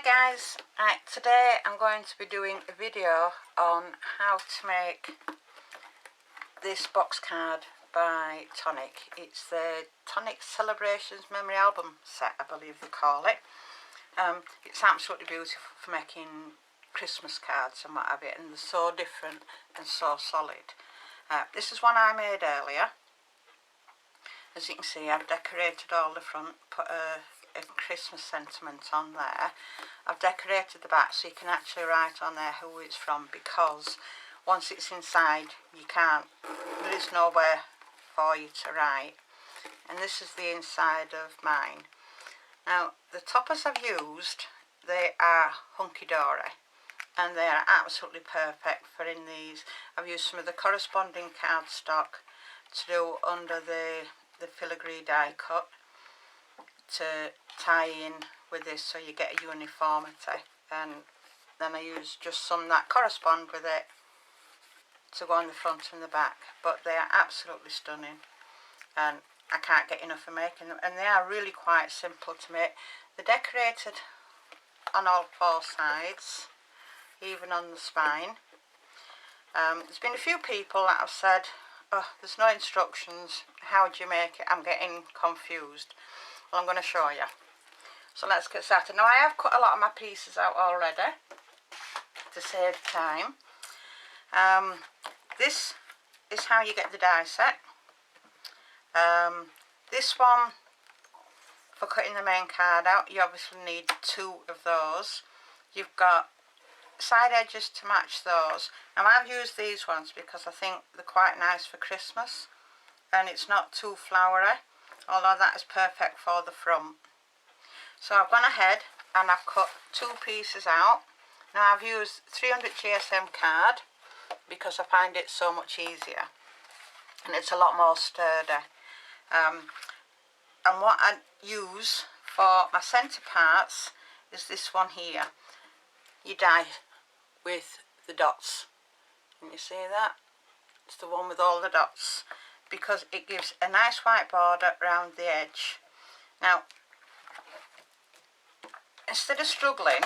Hi guys, today I'm going to be doing a video on how to make this box card by Tonic. It's the Tonic Celebration Album set, I believe they call it. It's absolutely beautiful for making Christmas cards and what have you, and they're so different and so solid. This is one I made earlier. As you can see, I've decorated all the front, put a Christmas sentiment on there. I've decorated the back so you can actually write on there who it's from, because once it's inside there is nowhere for you to write. And this is the inside of mine. Now the toppers I've used, they are Hunkydory, and they are absolutely perfect for in these. I've used some of the corresponding cardstock to do under the filigree die cut to tie in with this so you get a uniformity, and then I use just some that correspond with it to go on the front and the back. But they are absolutely stunning and I can't get enough of making them, and they are really quite simple to make. They're decorated on all four sides, even on the spine. There's been a few people that have said, oh, there's no instructions, how do you make it? I'm getting confused. Well, I'm going to show you. So let's get started. Now I have cut a lot of my pieces out already to save time. This is how you get the die set. This one, for cutting the main card out, you obviously need two of those. You've got side edges to match those. Now I've used these ones because I think they're quite nice for Christmas and it's not too flowery, although that is perfect for the front. So I've gone ahead and I've cut two pieces out. Now I've used 300 GSM card because I find it so much easier and it's a lot more sturdy. And what I use for my centre parts is this one here. You die with the dots. Can you see that? It's the one with all the dots, because it gives a nice white border around the edge. Now, instead of struggling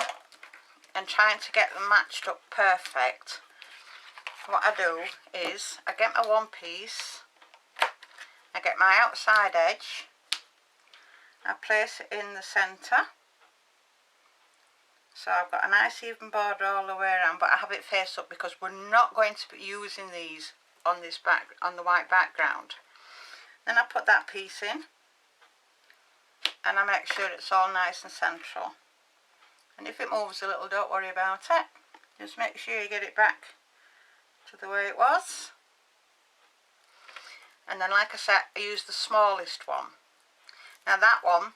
and trying to get them matched up perfect, what I do is I get my one piece, I get my outside edge, I place it in the centre. So I've got a nice even border all the way around, but I have it face up because we're not going to be using these on this on the white background. Then I put that piece in and I make sure it's all nice and central. And if it moves a little, don't worry about it. Just make sure you get it back to the way it was. And then, like I said, I use the smallest one. Now that one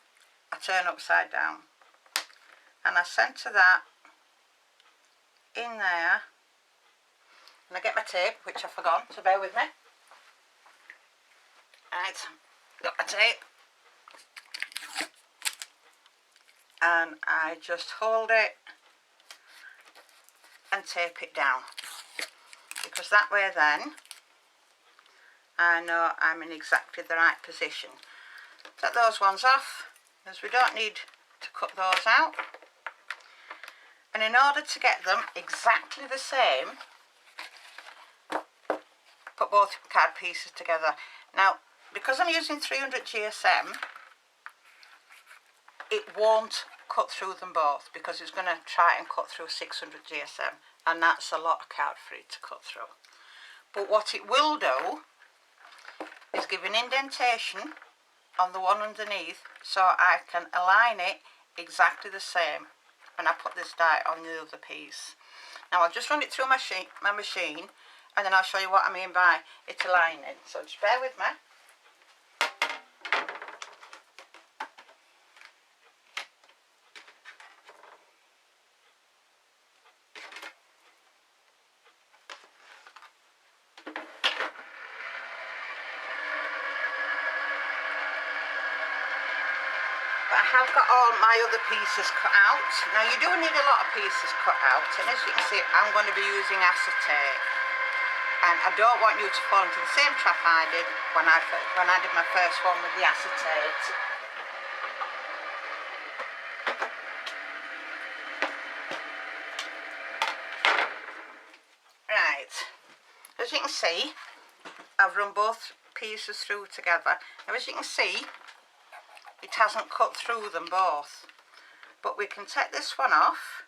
I turn upside down and I centre that in there, and I get my tape, which I forgot, so bear with me. Right, got my tape, and I just hold it and tape it down, because that way then I know I'm in exactly the right position. Take those ones off, because we don't need to cut those out. And in order to get them exactly the same, put both card pieces together. Now, because I'm using 300 GSM, it won't cut through them both, because it's going to try and cut through 600 GSM, and that's a lot of card for it to cut through. But what it will do is give an indentation on the one underneath, so I can align it exactly the same when I put this die on the other piece. Now I'll just run it through my machine and then I'll show you what I mean by it aligning. So just bear with me. But I have got all my other pieces cut out. Now you do need a lot of pieces cut out, and as you can see I'm going to be using acetate, and I don't want you to fall into the same trap I did when I did my first one with the acetate. you can see, I've run both pieces through together. Now as you can see, it hasn't cut through them both. But we can take this one off.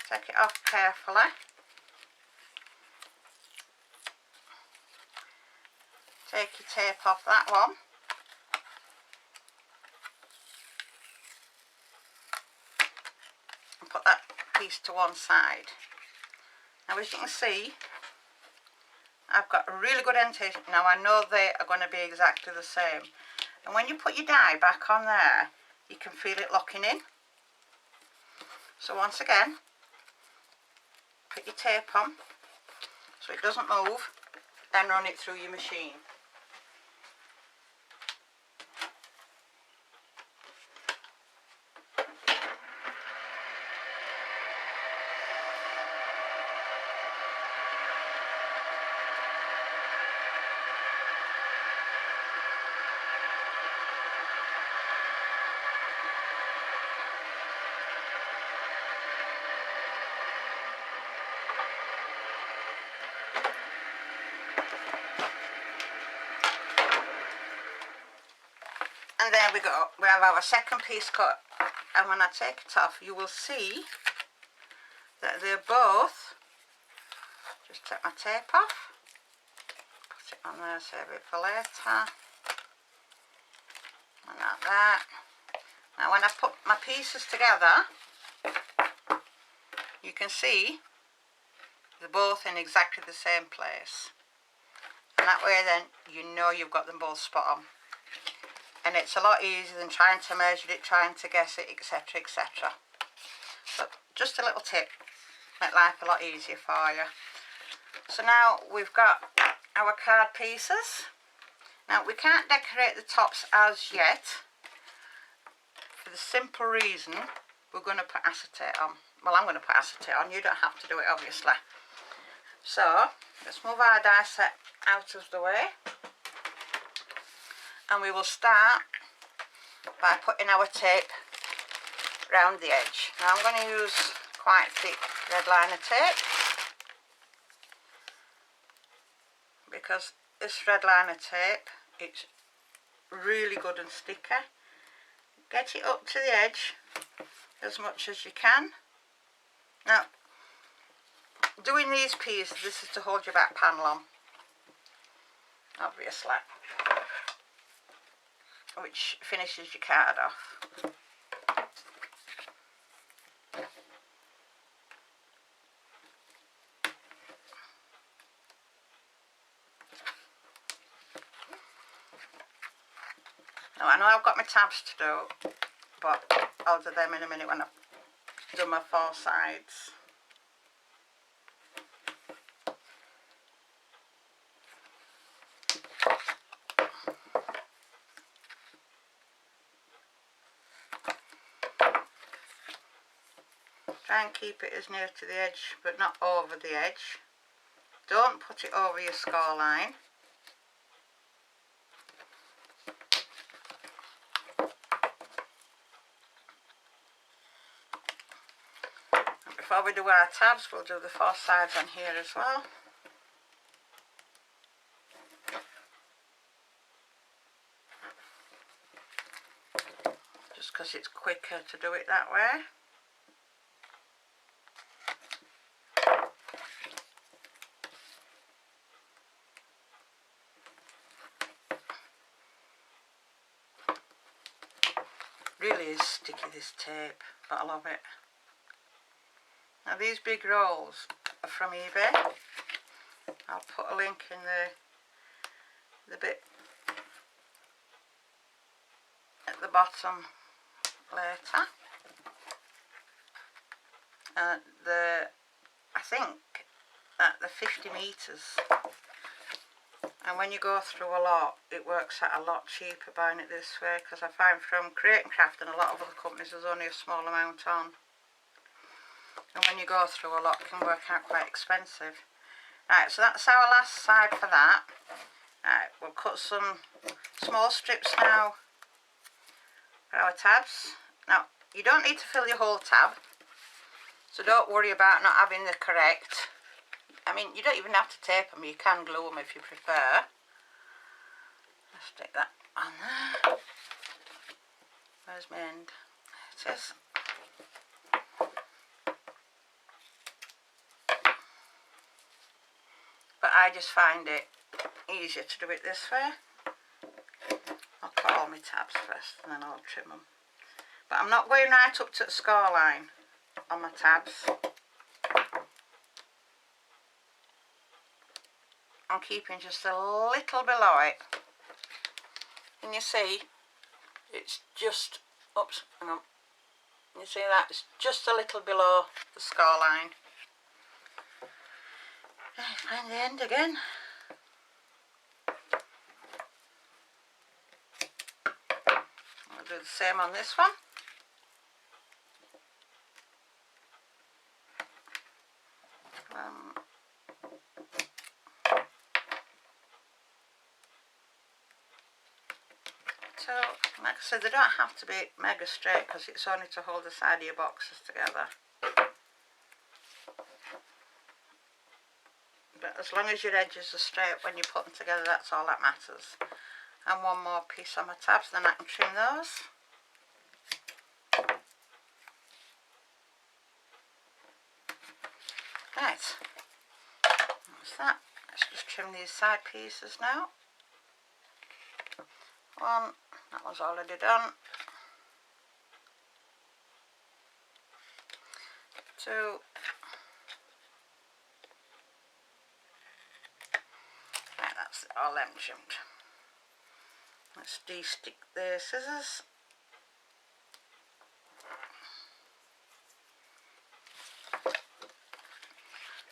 Take it off carefully. Take your tape off that one. And put that piece to one side. Now as you can see, I've got a really good indentation. Now I know they are going to be exactly the same. And when you put your die back on there, you can feel it locking in. So once again, put your tape on so it doesn't move, then run it through your machine. And there we go, we have our second piece cut, and when I take it off you will see that they're both, just take my tape off, put it on there, save it for later, and like that. Now when I put my pieces together, you can see they're both in exactly the same place, and that way then you know you've got them both spot on. And it's a lot easier than trying to measure it, trying to guess it, etc, etc. But just a little tip, make life a lot easier for you. So now we've got our card pieces. Now we can't decorate the tops as yet, for the simple reason we're going to put acetate on. Well, I'm going to put acetate on, you don't have to do it obviously. So let's move our die set out of the way. And we will start by putting our tape round the edge. Now I'm going to use quite thick red liner tape, because this red liner tape, it's really good and sticky. Get it up to the edge as much as you can. Now doing these pieces, this is to hold your back panel on, obviously, which finishes your card off. Now I know I've got my tabs to do, but I'll do them in a minute when I've done my four sides. Try and keep it as near to the edge, but not over the edge. Don't put it over your score line. And before we do our tabs, we'll do the four sides on here as well. Just because it's quicker to do it that way. Really is sticky, this tape, but I love it. Now these big rolls are from eBay. I'll put a link in the bit at the bottom later. I think that they're 50 metres. And when you go through a lot, it works out a lot cheaper buying it this way, because I find from Create and Craft and a lot of other companies there's only a small amount on. And when you go through a lot, it can work out quite expensive. Right, so that's our last side for that. Right, we'll cut some small strips now for our tabs. Now, you don't need to fill your whole tab, so don't worry about not having the correct I mean, you don't even have to tape them, you can glue them if you prefer. Let's stick that on there. Where's my end? There it is. But I just find it easier to do it this way. I'll put all my tabs first and then I'll trim them. But I'm not going right up to the score line on my tabs. I'm keeping just a little below it. And you see, it's just, oops, hang on. You see that? It's just a little below the score line. Find the end again. I'll do the same on this one. So, like I said, they don't have to be mega straight because it's only to hold the side of your boxes together. But as long as your edges are straight when you put them together, that's all that matters. And one more piece on my tabs, then I can trim those. Right, that's that. Let's just trim these side pieces now. One, that was already done. Two. Right, that's all them trimmed. Let's de-stick the scissors.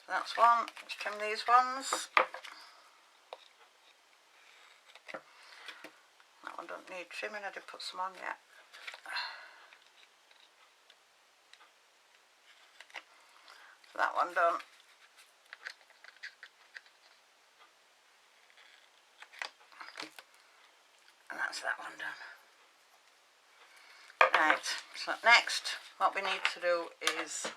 That's one. Let's trim these ones. That one don't need trimming, I didn't put some on yet. So that one done. And that's that one done. Right, so next what we need to do is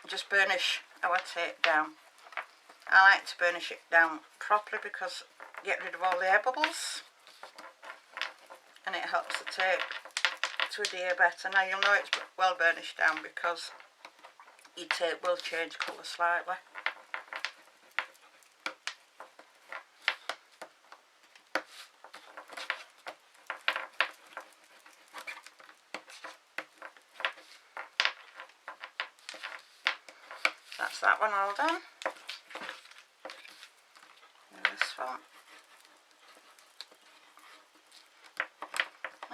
just burnish our tape down. I like to burnish it down properly because get rid of all the air bubbles and it helps the tape to adhere better. Now you'll know it's well burnished down because your tape will change colour slightly. That's that one all done. And this one.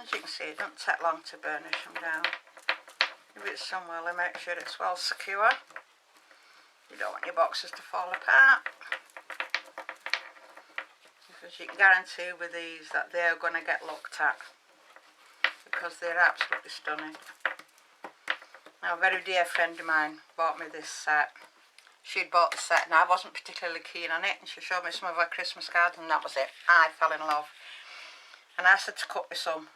As you can see, it doesn't take long to burnish them down. If it's somewhere, make sure it's well secure. You don't want your boxes to fall apart. Because you can guarantee with these that they're going to get looked at. Because they're absolutely stunning. Now, a very dear friend of mine bought me this set. She'd bought the set and I wasn't particularly keen on it, and she showed me some of her Christmas cards and that was it. I fell in love. And I said to cut me some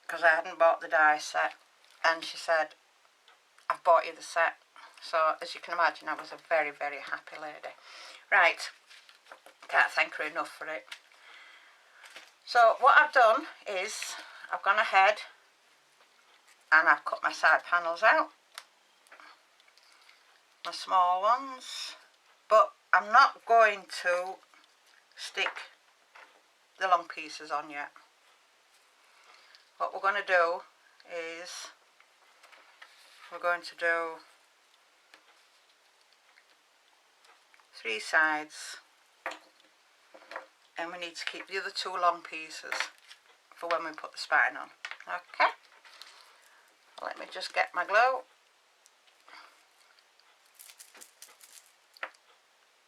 because I hadn't bought the die set, and she said, I've bought you the set. So as you can imagine, I was a very, very happy lady. Right, can't thank her enough for it. So what I've done is I've gone ahead and I've cut my side panels out, my small ones, but I'm not going to stick the long pieces on yet. What we're going to do is we're going to do 3 sides, and we need to keep the other 2 long pieces for when we put the spine on. Okay, let me just get my glue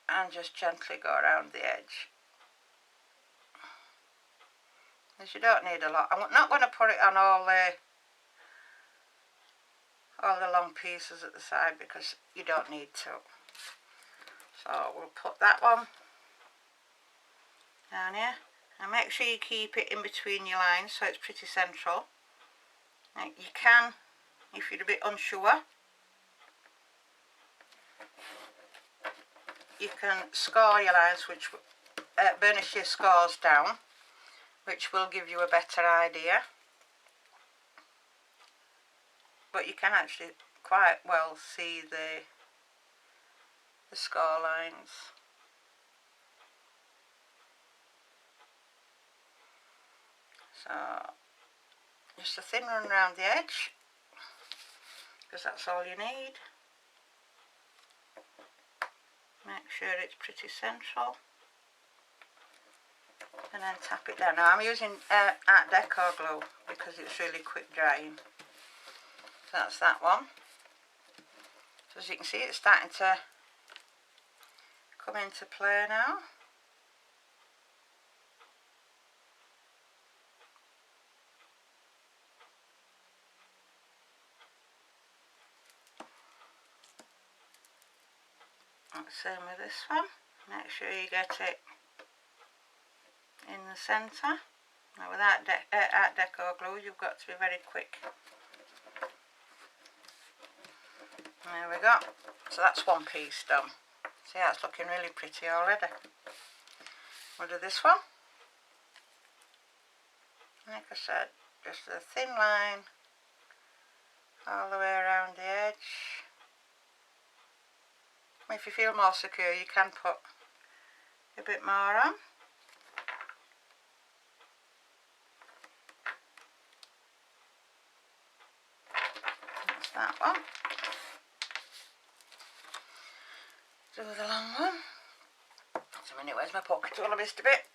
and just gently go around the edge. As you don't need a lot. I'm not going to put it on all the long pieces at the side because you don't need to. So we'll put that one down here, and make sure you keep it in between your lines so it's pretty central. Now, you can, if you're a bit unsure, you can score your lines, which burnish your scores down, which will give you a better idea. But you can actually quite well see the score lines. So just a thin run around the edge, because that's all you need. Make sure it's pretty central, and then tap it down. Now I'm using Art Deco glue because it's really quick drying. So that's that one. So as you can see, it's starting to come into play now. Same with this one. Make sure you get it in the centre. Now with Art Deco glue, you've got to be very quick. There we go. So that's one piece done. See how it's looking really pretty already. We'll do this one. Like I said, just a thin line all the way around the edge. If you feel more secure, you can put a bit more on. That's that one. Do the long one. So a minute, where's my pocket tool? I missed a bit.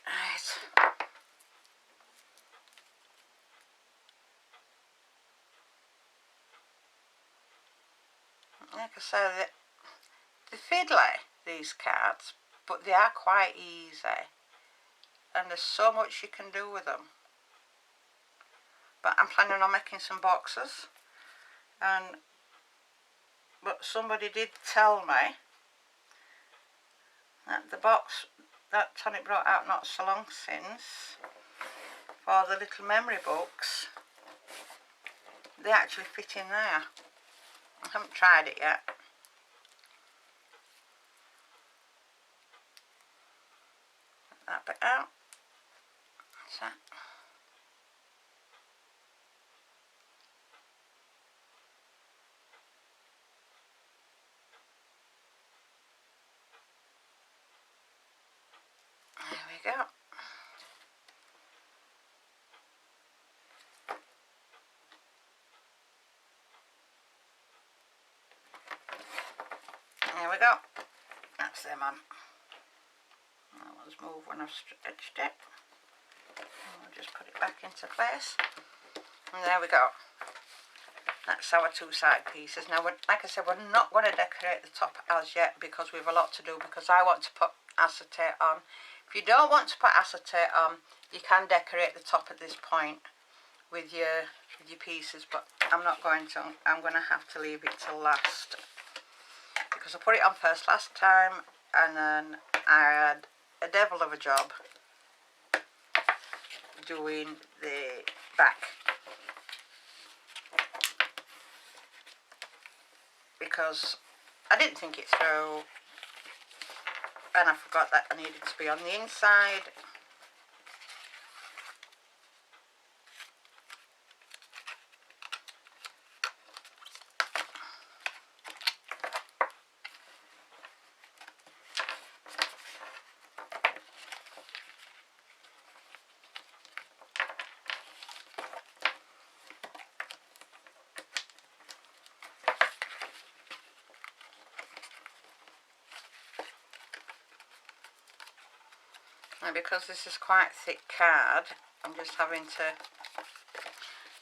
Right. Like I said, they're fiddly, these cards, but they are quite easy, and there's so much you can do with them. But I'm planning on making some boxes, but somebody did tell me that the box that Tonic brought out not so long since for the little memory books, they actually fit in there. I haven't tried it yet. Get that bit out. That's that. There we go. There we go. That's them on. I'll just move when I've stretched it. I'll just put it back into place. And there we go. That's our two side pieces. Now, like I said, we're not going to decorate the top as yet because we have a lot to do, because I want to put acetate on. If you don't want to put acetate on, you can decorate the top at this point with your pieces, but I'm not going to. I'm going to have to leave it till last, because I put it on first last time, and then I had a devil of a job doing the back, because I didn't think it through, and I forgot that I needed to be on the inside. Now, because this is quite thick card, I'm just having to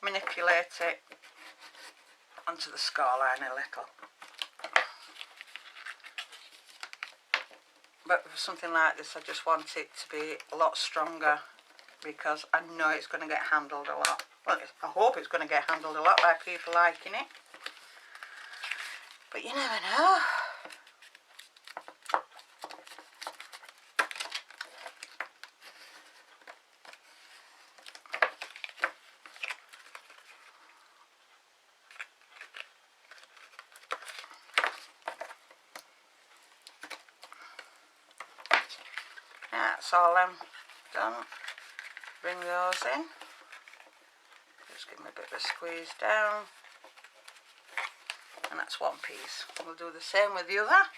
manipulate it onto the scoreline a little. But for something like this, I just want it to be a lot stronger, because I know it's going to get handled a lot. Well, I hope it's going to get handled a lot by people liking it, but you never know. That's all done. Bring those in. Just give them a bit of a squeeze down. And that's one piece. We'll do the same with the other.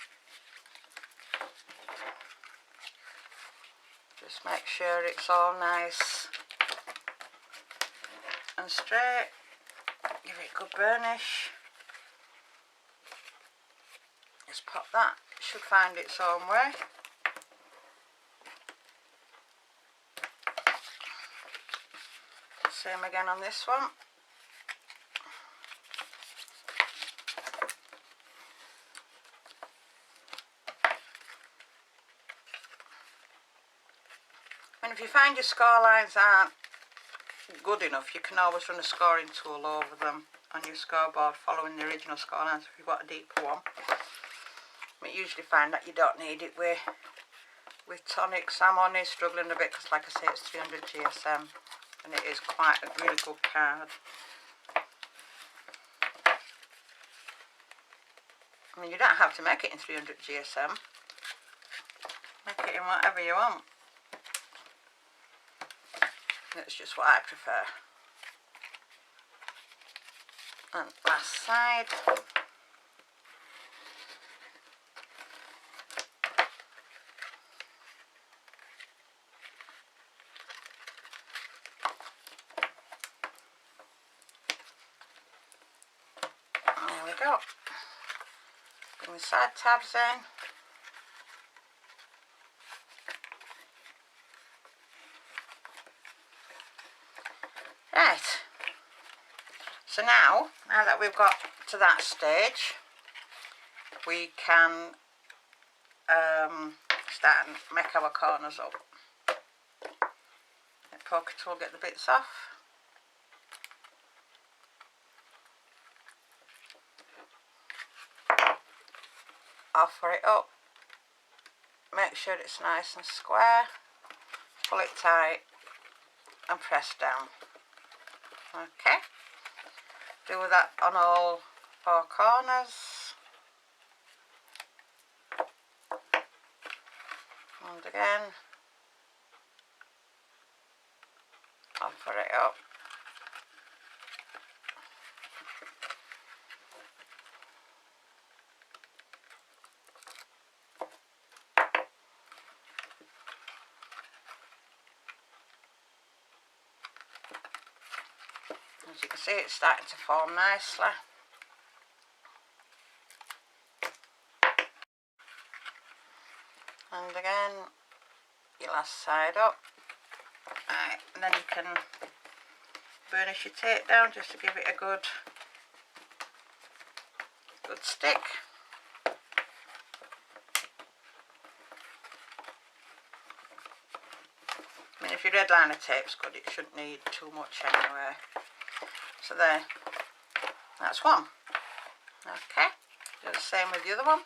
Just make sure it's all nice and straight. Give it a good burnish. Just pop that. It should find its own way. Same again on this one. And if you find your score lines aren't good enough, you can always run a scoring tool over them on your scoreboard following the original score lines if you've got a deeper one. But you usually find that you don't need it with tonics. I'm only struggling a bit because, like I say, it's 300 GSM and it is quite a really good card. I mean, you don't have to make it in 300 GSM. Make it in whatever you want. It's just what I prefer. And last side. There we go. Bring the side tabs in. Right, so now that we've got to that stage, we can start and make our corners up. The poker tool, get the bits off. Offer it up. Make sure it's nice and square. Pull it tight and press down. Okay, do that on all 4 corners. And again, offer it up. As you can see, it's starting to form nicely. And again, your last side up. Right, and then you can burnish your tape down just to give it a good stick. I mean, if your red liner tape's good, it shouldn't need too much anyway. So there, that's one. Okay, do the same with the other one.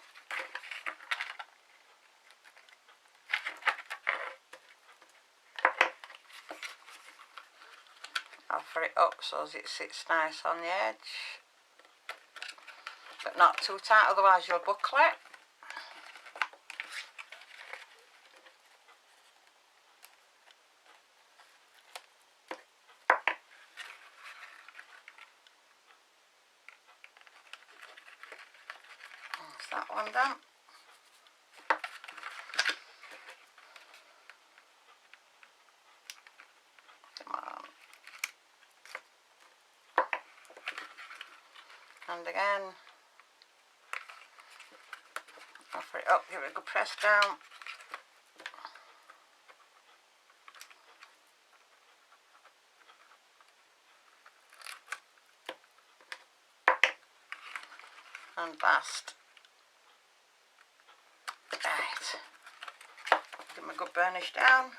Offer it up so as it sits nice on the edge, but not too tight, otherwise you'll buckle it. That one done. Come on. And again, offer it up, give it a good press down. And bast. Right, give them a good burnish down.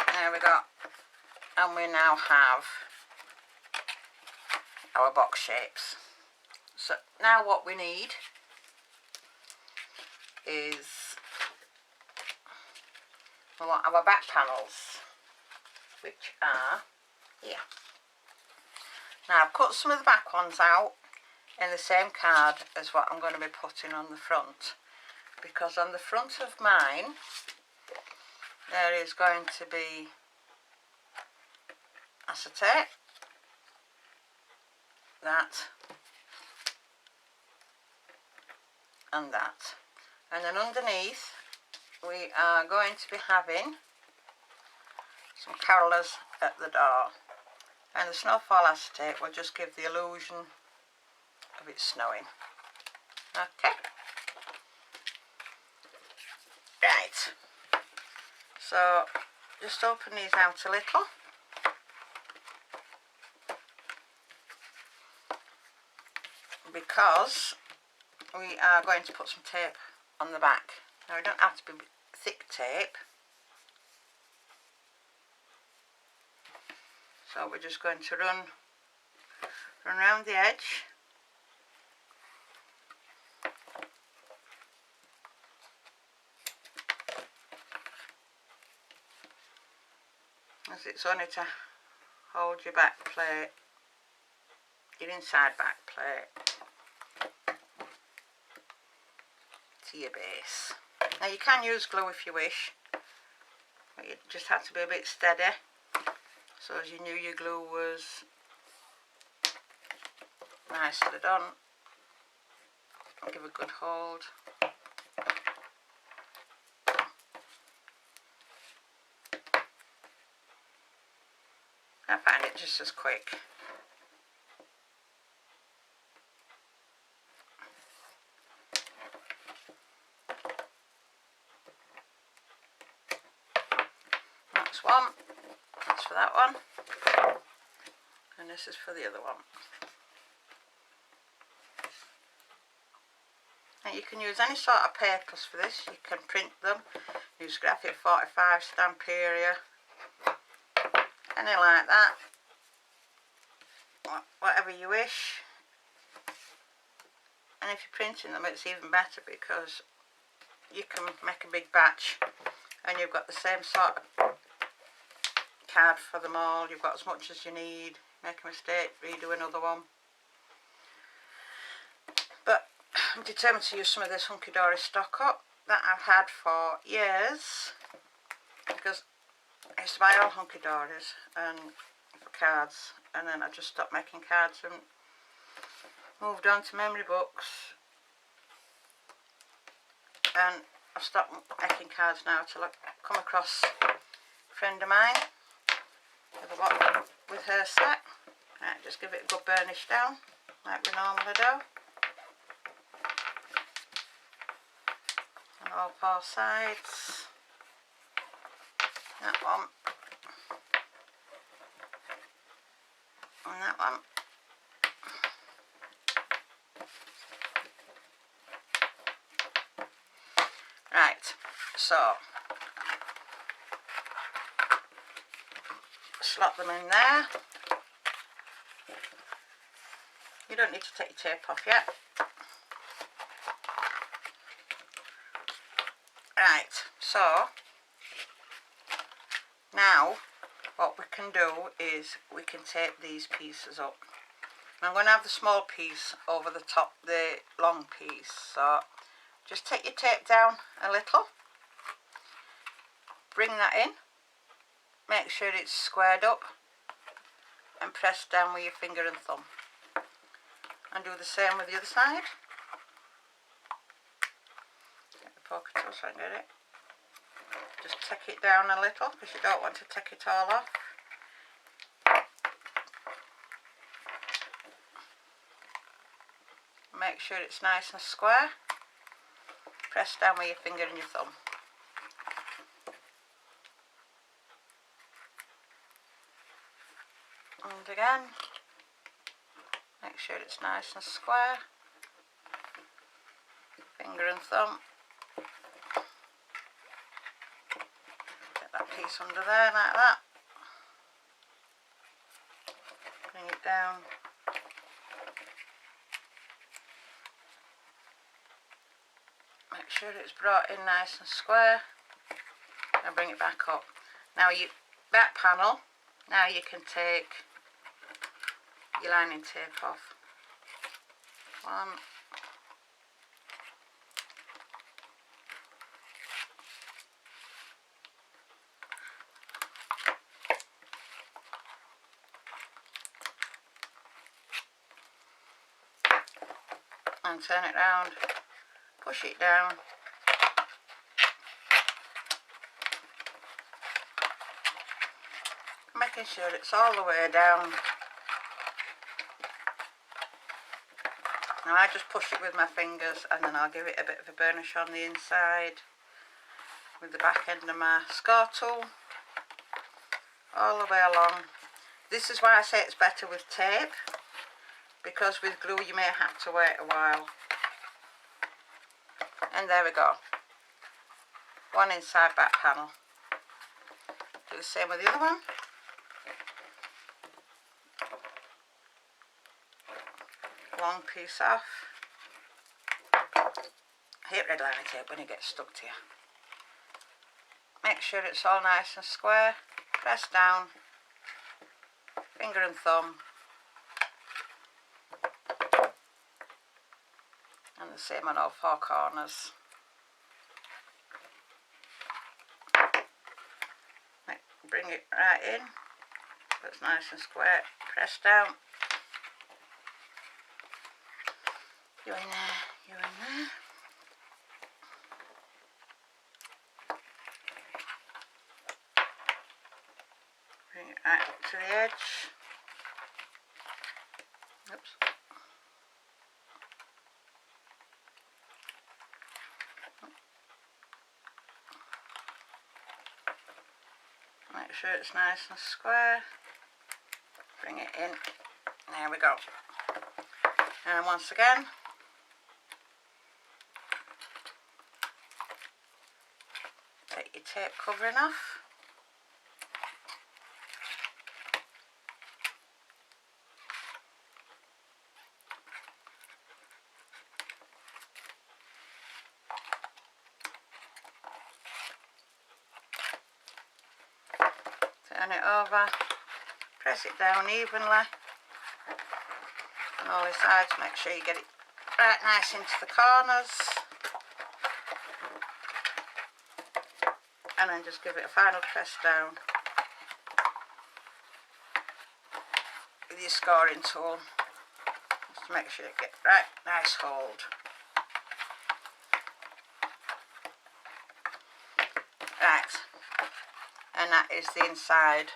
There we go, and we now have our box shapes. So now what we need is we want our back panels, which are here. Now I've cut some of the back ones out in the same card as what I'm going to be putting on the front, because on the front of mine there is going to be acetate, that and that, and then underneath we are going to be having some carolers at the door, and the snowfall acetate will just give the illusion of it snowing. Okay, right, so just open these out a little. Because we are going to put some tape on the back. Now it don't have to be thick tape, so we're just going to run around the edge. As it's only to hold your back plate, your inside back plate, to your base. Now you can use glue if you wish, but you just have to be a bit steady, so as you knew your glue was nicely done. Give a good hold. I find it just as quick. That's one, that's for that one, and this is for the other one. Now you can use any sort of papers for this. You can print them, use graphic 45, Stamperia, any like that, whatever you wish. And if you're printing them, it's even better because you can make a big batch and you've got the same sort of card for them all. You've got as much as you need. Make a mistake, redo another one. But I'm determined to use some of this Hunkydory stock up that I've had for years, because I used to buy all Hunkydorys and for cards, and then I just stopped making cards and moved on to memory books, and I've stopped making cards now till I come across a friend of mine with her set. Right, just give it a good burnish down like we normally do, on all four sides. That one and that one. Right, so slot them in there. You don't need to take your tape off yet. Right, so now what we can do is we can tape these pieces up. I'm going to have the small piece over the top, the long piece, so just take your tape down a little, bring that in, make sure it's squared up, and press down with your finger and thumb, and do the same with the other side. Get the poker tool so I can get it. Just take it down a little because you don't want to take it all off. Make sure it's nice and square. Press down with your finger and your thumb. And again, make sure it's nice and square. Finger and thumb. Get that piece under there like that. Bring it down. Make sure it's brought in nice and square, and bring it back up. Now your back panel Now you can take your lining tape off. One, and turn it round, push it down, making sure it's all the way down. Now I just push it with my fingers, and then I'll give it a bit of a burnish on the inside with the back end of my score tool all the way along. This is why I say it's better with tape, because with glue you may have to wait a while. And there we go, one inside back panel. Do the same with the other one. Long piece off. I hate red liner tape when it gets stuck to you. Make sure it's all nice and square. Press down, finger and thumb, and the same on all four corners. Bring it right in so it's nice and square. Press down. You're in there, you're in there. Bring it right up to the edge. Oops. Make sure it's nice and square. Bring it in. There we go. And once again, take your tape covering off. Turn it over, press it down evenly on all the sides, make sure you get it right nice into the corners, and then just give it a final press down with your scoring tool, just to make sure it gets right nice hold. Right. And that is the inside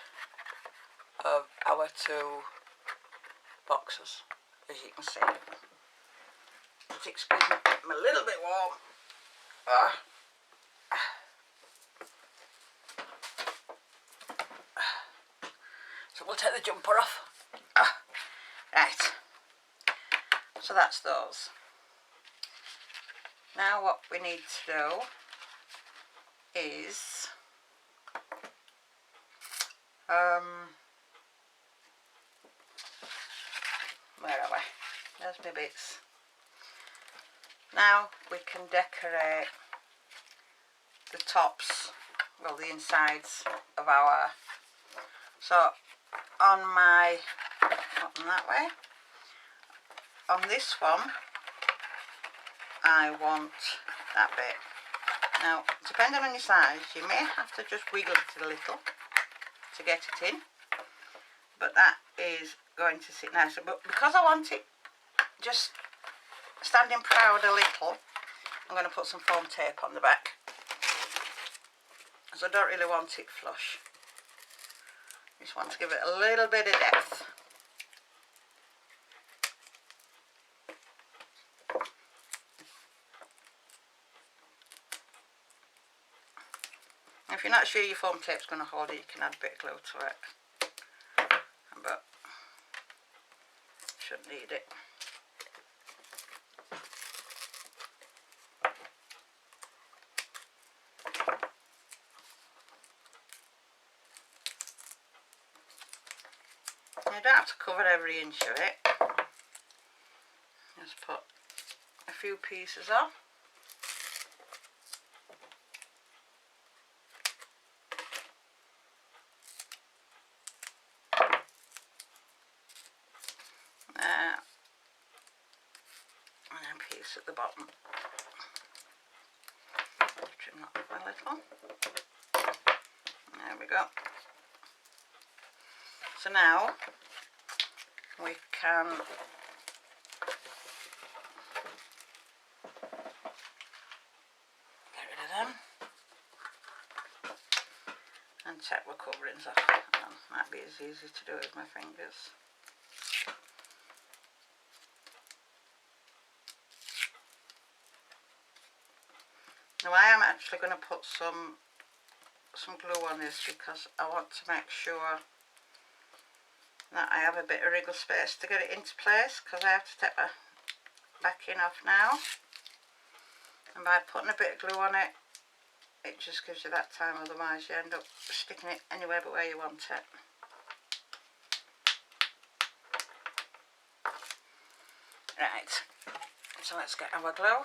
of our two boxes, as you can see. Excuse me, I'm a little bit warm. So we'll take the jumper off. Right, so that's those. Now what we need to do is where are we? There's my bits. Now we can decorate the tops, well, the insides of our, so on my, not in that way, on this one I want that bit. Now depending on your size you may have to just wiggle it a little to get it in, but that is going to sit nicer. But because I want it just standing proud a little, I'm going to put some foam tape on the back, because I don't really want it flush. Just want to give it a little bit of depth. If you're not sure your foam tape's going to hold it, you can add a bit of glue to it, but shouldn't need it. You don't have to cover every inch of it. Just put a few pieces on. at the bottom. Trim that up a little. There we go. So now we can get rid of them and take the coverings off. Might be as easy to do with my fingers. Now I am actually going to put some glue on this because I want to make sure that I have a bit of wriggle space to get it into place, because I have to take my backing off now, and by putting a bit of glue on it, it just gives you that time, otherwise you end up sticking it anywhere but where you want it. Right, so let's get our glue.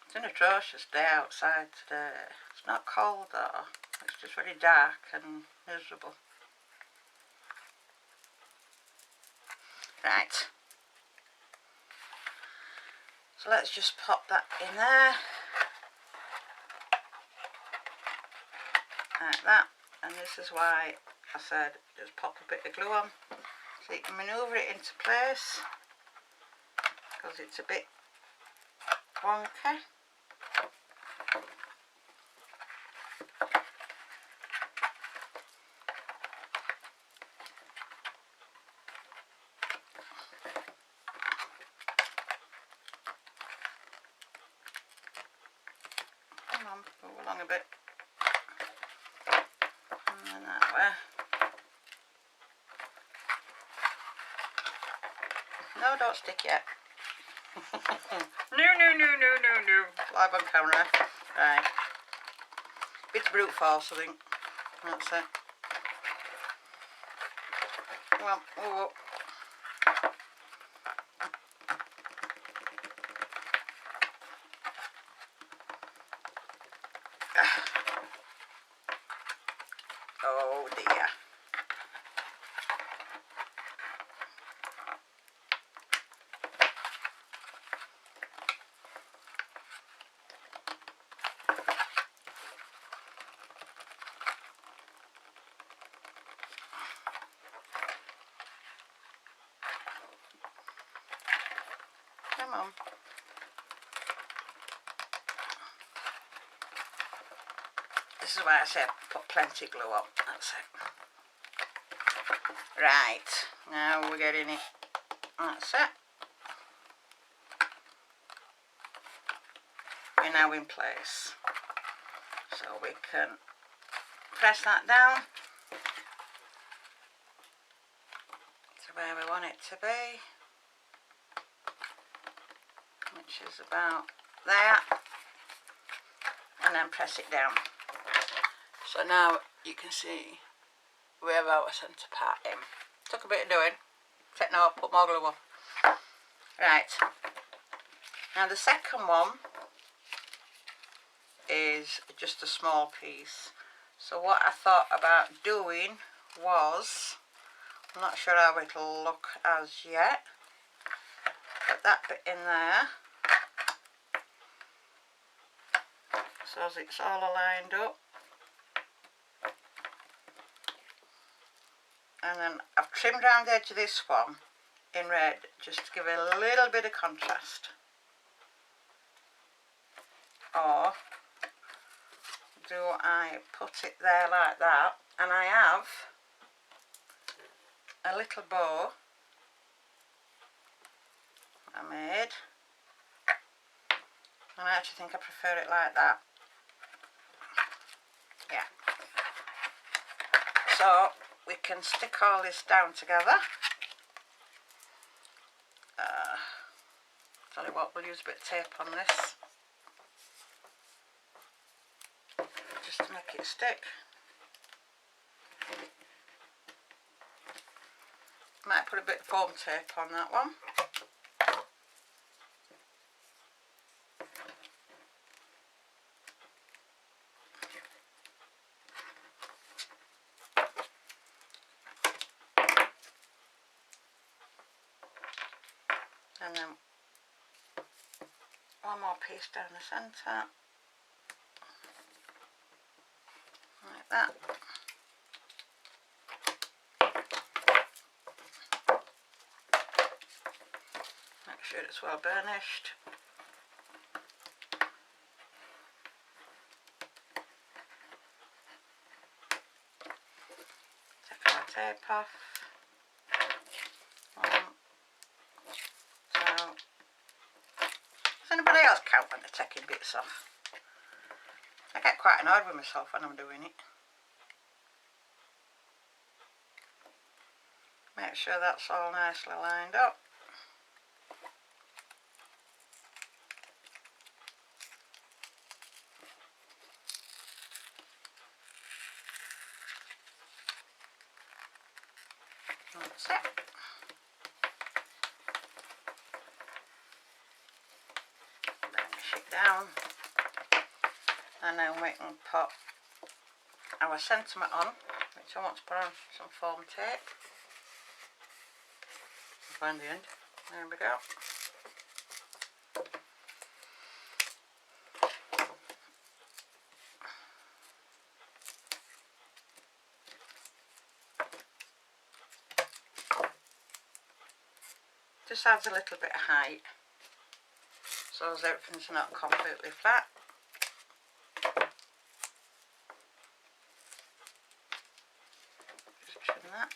It's an atrocious day outside today. It's not cold though, it's just very dark and miserable. Right, so let's just pop that in there, like that, and this is why I said just pop a bit of glue on, so you can manoeuvre it into place, because it's a bit wonky. Come on, go along a bit, and then that way. No, don't stick yet. No. Live on camera. Right. Bit of brute force, I think. That's it. Come on, move up. Oh dear. Come on. This is why I say put plenty of glue on. That's it. Right, now we're getting it. That's it. We're now in place. So we can press that down to where we want it to be, which is about there, and then press it down. So now you can see we have our centre part in. Took a bit of doing. Take now, put more glue on. Right. Now the second one is just a small piece. So what I thought about doing was, I'm not sure how it'll look as yet. Put that bit in there, so as it's all aligned up. And then I've trimmed around the edge of this one in red just to give it a little bit of contrast. Or do I put it there like that, and I have a little bow I made, and I actually think I prefer it like that. Yeah. So we can stick all this down together. what, we'll use a bit of tape on this just to make it stick. Might put a bit of foam tape on that one. And then one more piece down the centre, like that. Make sure it's well burnished. Take our tape off. Does anybody else count when they're taking bits off? I get quite annoyed with myself when I'm doing it. Make sure that's all nicely lined up. That's it. Burnish it down. And then we can put our sentiment on, which I want to put on some foam tape. Find the end. There we go. Just adds a little bit of height, so as everything's not completely flat. Just trim that.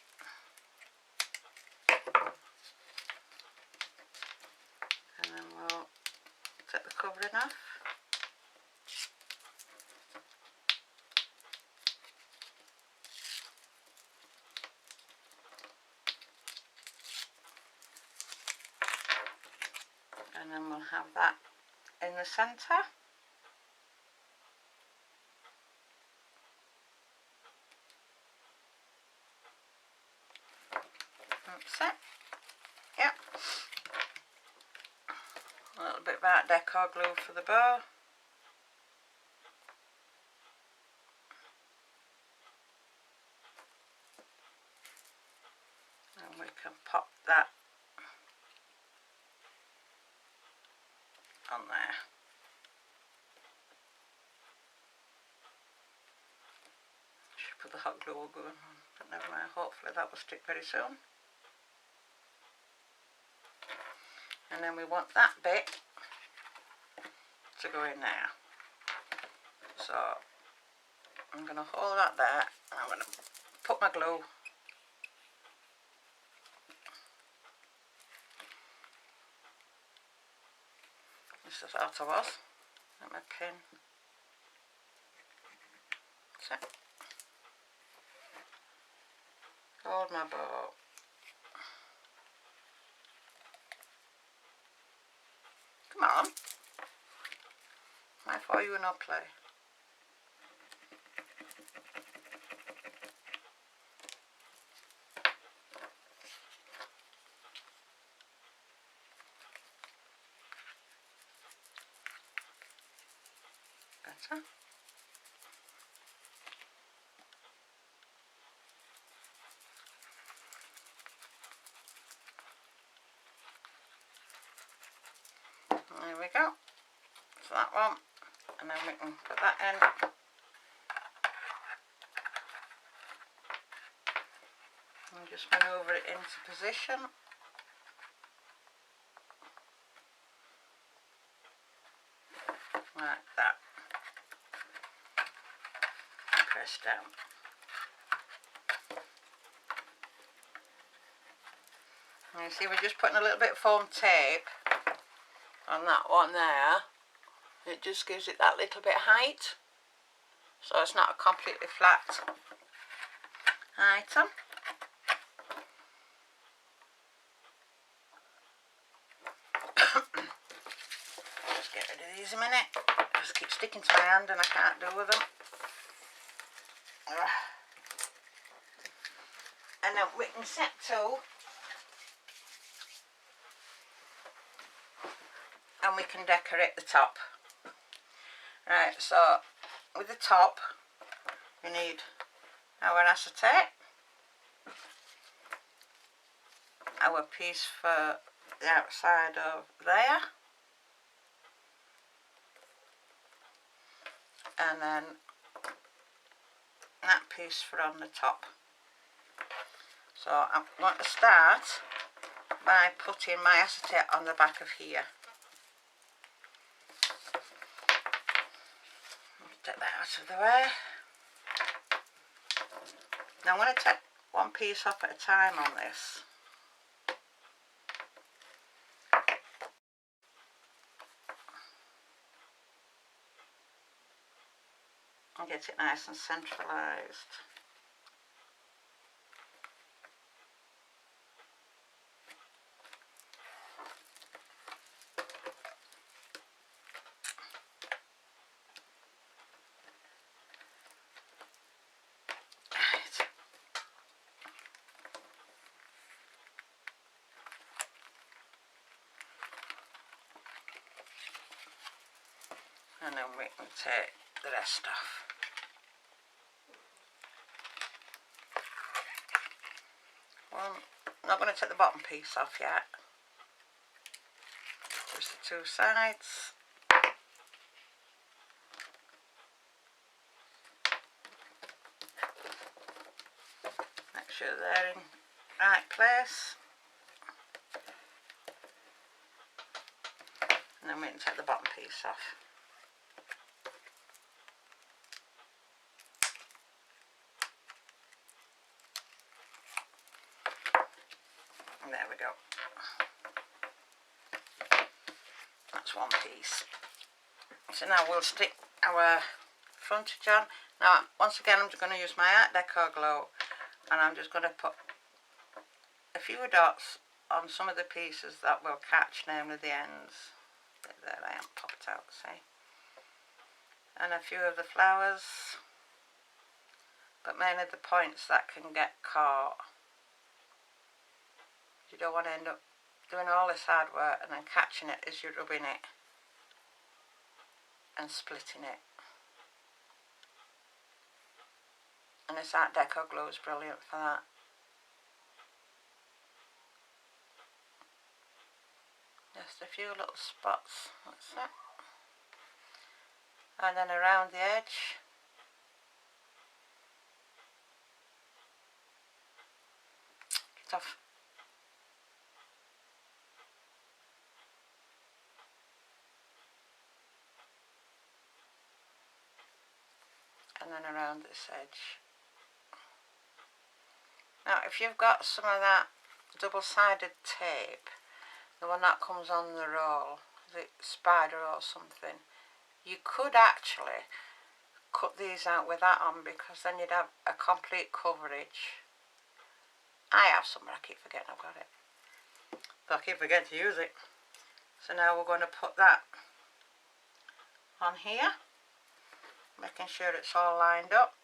And then we'll take the covering off. And then we'll have that in the centre. That's it. Yep. A little bit of Art Deco glue for the bow. And we can pop that on there. Should put the hot glue on, but never mind, hopefully that will stick very soon. And then we want that bit to go in there. So I'm going to hold that there and I'm going to put my glue just as out I was, at my pin. That's it. Hold my bow. Come on. Why for you not play? Better. There we go. So that one, and then we can put that in. And just manoeuvre it into position. Like that. And press down. And you see we're just putting a little bit of foam tape on that one there. It just gives it that little bit of height, so it's not a completely flat item. these a minute. They just keep sticking to my hand and I can't do with them. And then we can set to, and we can decorate the top. Right, so with the top we need our acetate, our piece for the outside of there, and then that piece for on the top. So I'm going to start by putting my acetate on the back of here. Take that out of the way. Now I'm going to take one piece off at a time on this. And get it nice and centralised. And then we can take the rest off. Well, I'm not going to take the bottom piece off yet. Just the two sides. Make sure they're in the right place. And then we can take the bottom piece off. And there we go. That's one piece. So now we'll stick our frontage on. Now once again I'm just going to use my Art Deco glue, and I'm just going to put a few dots on some of the pieces that will catch, namely the ends. There I am, popped out, see? And a few of the flowers, but mainly the points that can get caught. You don't want to end up doing all this hard work and then catching it as you're rubbing it and splitting it. And this Art Deco glue is brilliant for that. Just a few little spots, that's it. And then around the edge. Get off. And then around this edge. Now if you've got some of that double-sided tape, the one that comes on the roll, the spider or something, you could actually cut these out with that on, because then you'd have a complete coverage. I have some, but I keep forgetting I've got it. But I keep forgetting to use it. So now we're going to put that on here, making sure it's all lined up,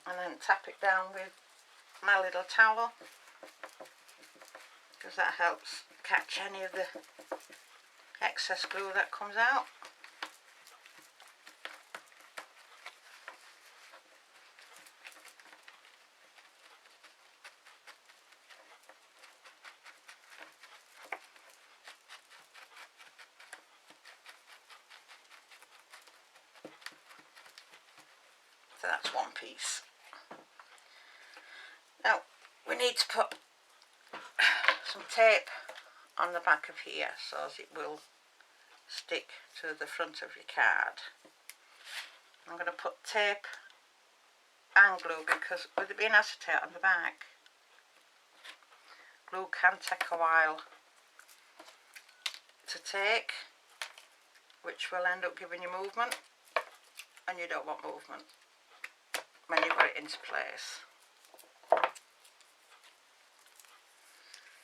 and then tap it down with my little towel, because that helps catch any of the excess glue that comes out. So that's one piece. Now we need to put some tape on the back of here so as it will stick to the front of your card. I'm going to put tape and glue, because with it being acetate on the back, glue can take a while to take, which will end up giving you movement, and you don't want movement when you put it into place.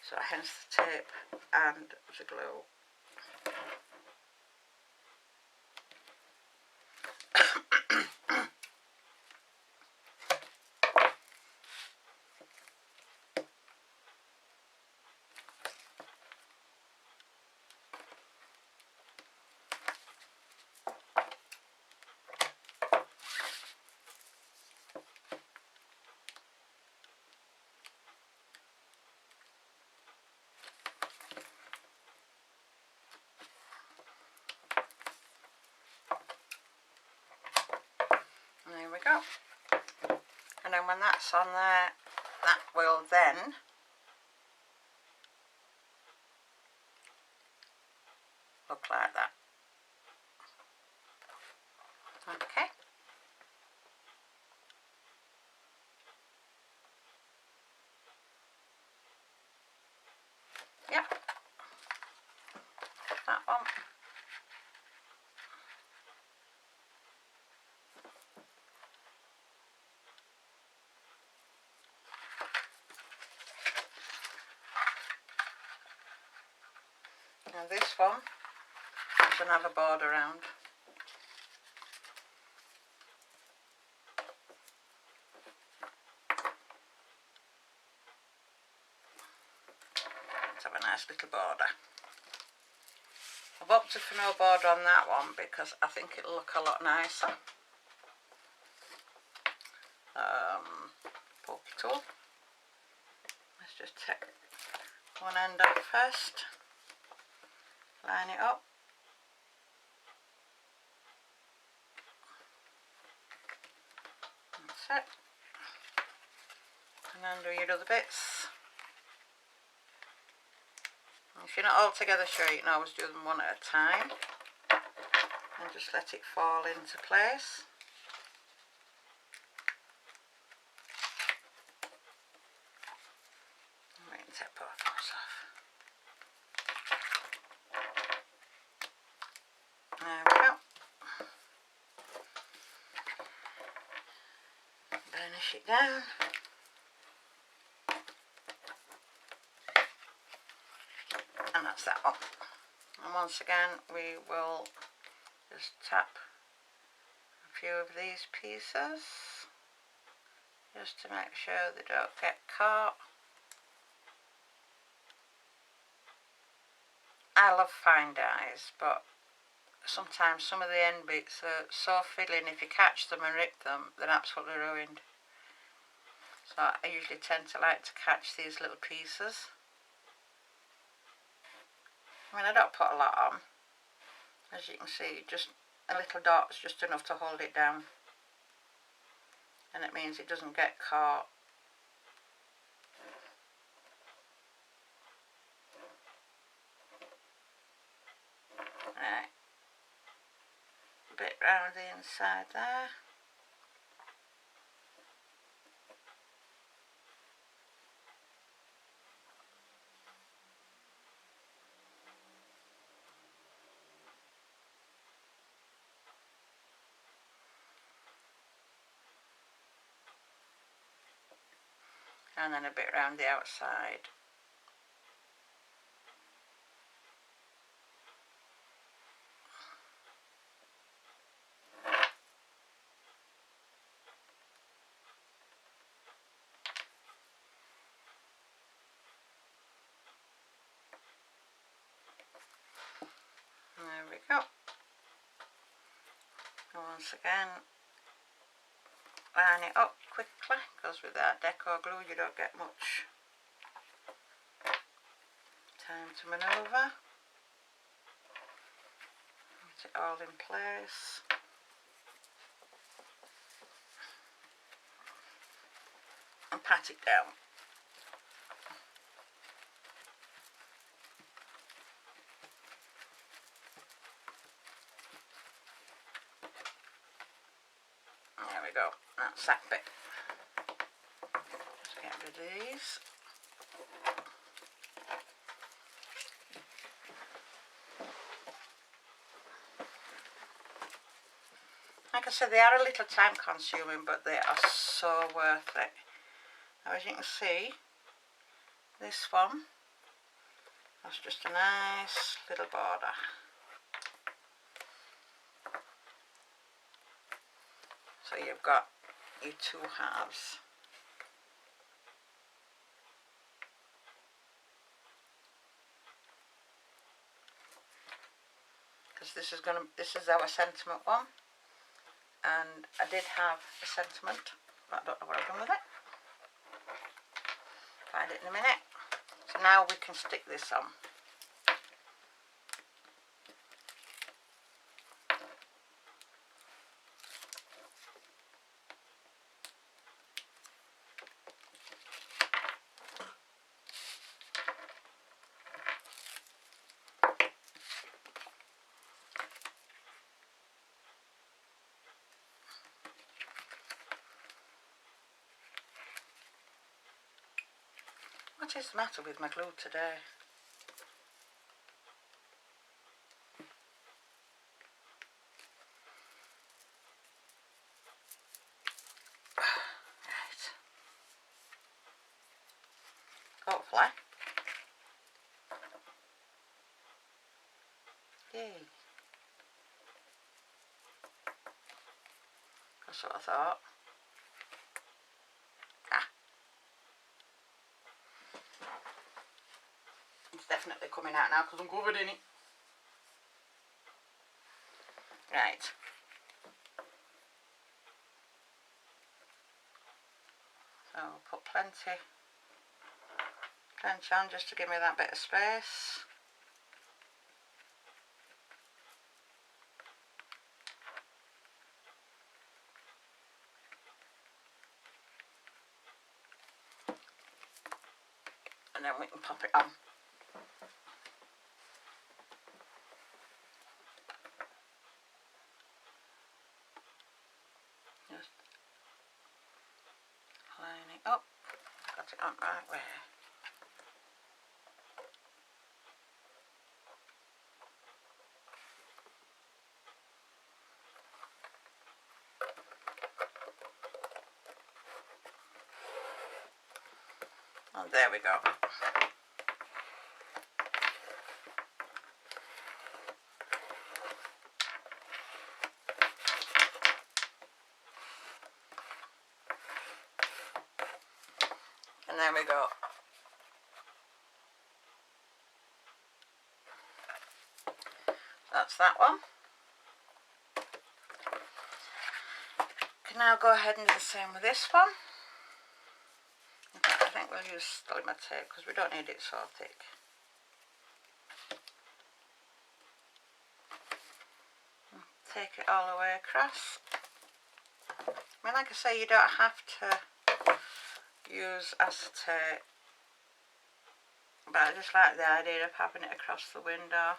So hence the tape and the glue. And there we go. And then when that's on there, that will then look like that. Okay. Yep. That one. Now this one is another border round. Let's have a nice little border. I've opted for no border on that one because I think it'll look a lot nicer. Pokey tool. Let's just take one end off first. Line it up. That's it. And then do your other bits. If you're not altogether sure, you can always do them one at a time and just let it fall into place. We can take both of those off. There we go. Burnish it down. And that's that one. And once again we will just tap a few of these pieces just to make sure they don't get caught. I love fine dyes, but sometimes some of the end bits are so fiddling, if you catch them and rip them, they're absolutely ruined. So I usually tend to like to catch these little pieces. I mean, I don't put a lot on. As you can see, just a little dot's just enough to hold it down. And it means it doesn't get caught. Right. A bit round the inside there. And then a bit round the outside. There we go. And once again, line it up quickly, because with that deco glue you don't get much time to manoeuvre. Get it all in place. And pat it down. There we go, that's that bit. Let's get rid of these. Like I said, they are a little time consuming, but they are so worth it. Now, as you can see, this one That's just a nice little border. So you've got your two halves. Because this is our sentiment one, and I did have a sentiment, but I don't know what I've done with it. Find it in a minute. So now we can stick this on. What is the matter with my glue today? Right. Hopefully. Yay. That's what I thought. It's definitely coming out now because I'm covered in it. Right. So I'll put plenty on just to give me that bit of space. And then we can pop it on. Just line it up. Got it on right way. And there we go. And there we go. That's that one. Can now go ahead and do the same with this one. In fact, I think we'll use polymer tape because we don't need it so thick. Take it all the way across. I mean, like I say, you don't have to use acetate, but I just like the idea of having it across the window.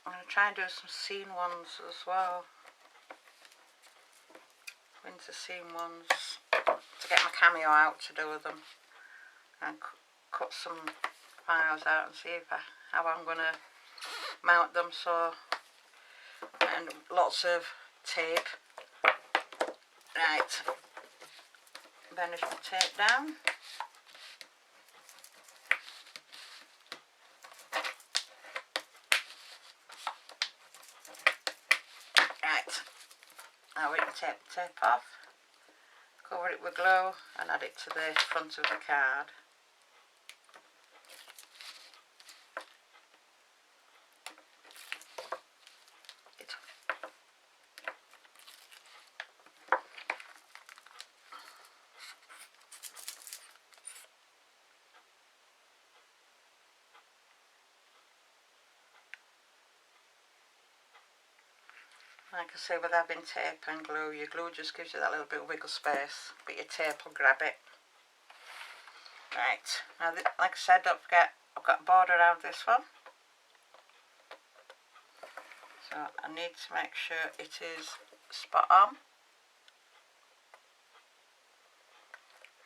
I'm going to try and do some scene ones as well. Winter scene ones, to get my cameo out to do with them, and cut some files out and see how I'm going to mount them. So, and lots of tape. Right, banish the tape down. Right, now we can take the tape off, cover it with glue and add it to the front of the card. Like I say, with having tape and glue, your glue just gives you that little bit of wiggle space, but your tape will grab it. Right, now like I said, don't forget, I've got a border around this one. So I need to make sure it is spot on.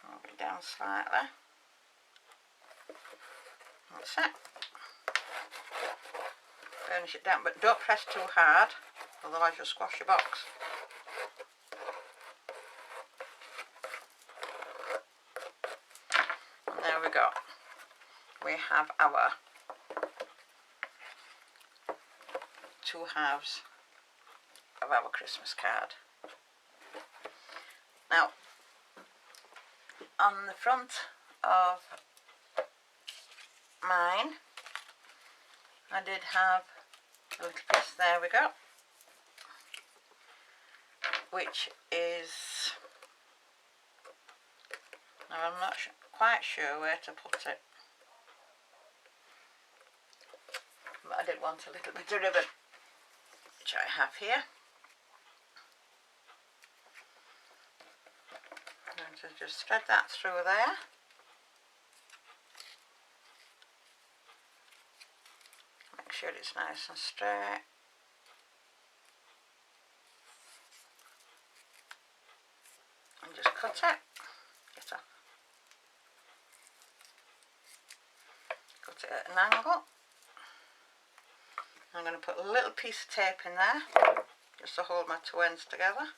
Move it down slightly. That's it. Burnish it down, but don't press too hard. otherwise you'll squash your box. And there we go. We have our 2 halves of our Christmas card. Now, on the front of mine, I did have a little piece, there we go, which is, now I'm not quite sure where to put it, but I did want a little bit of ribbon, which I have here. I'm going to just thread that through there. Make sure it's nice and straight. And just cut it. Get off. Cut it at an angle. I'm going to put a little piece of tape in there, just to hold my 2 ends together.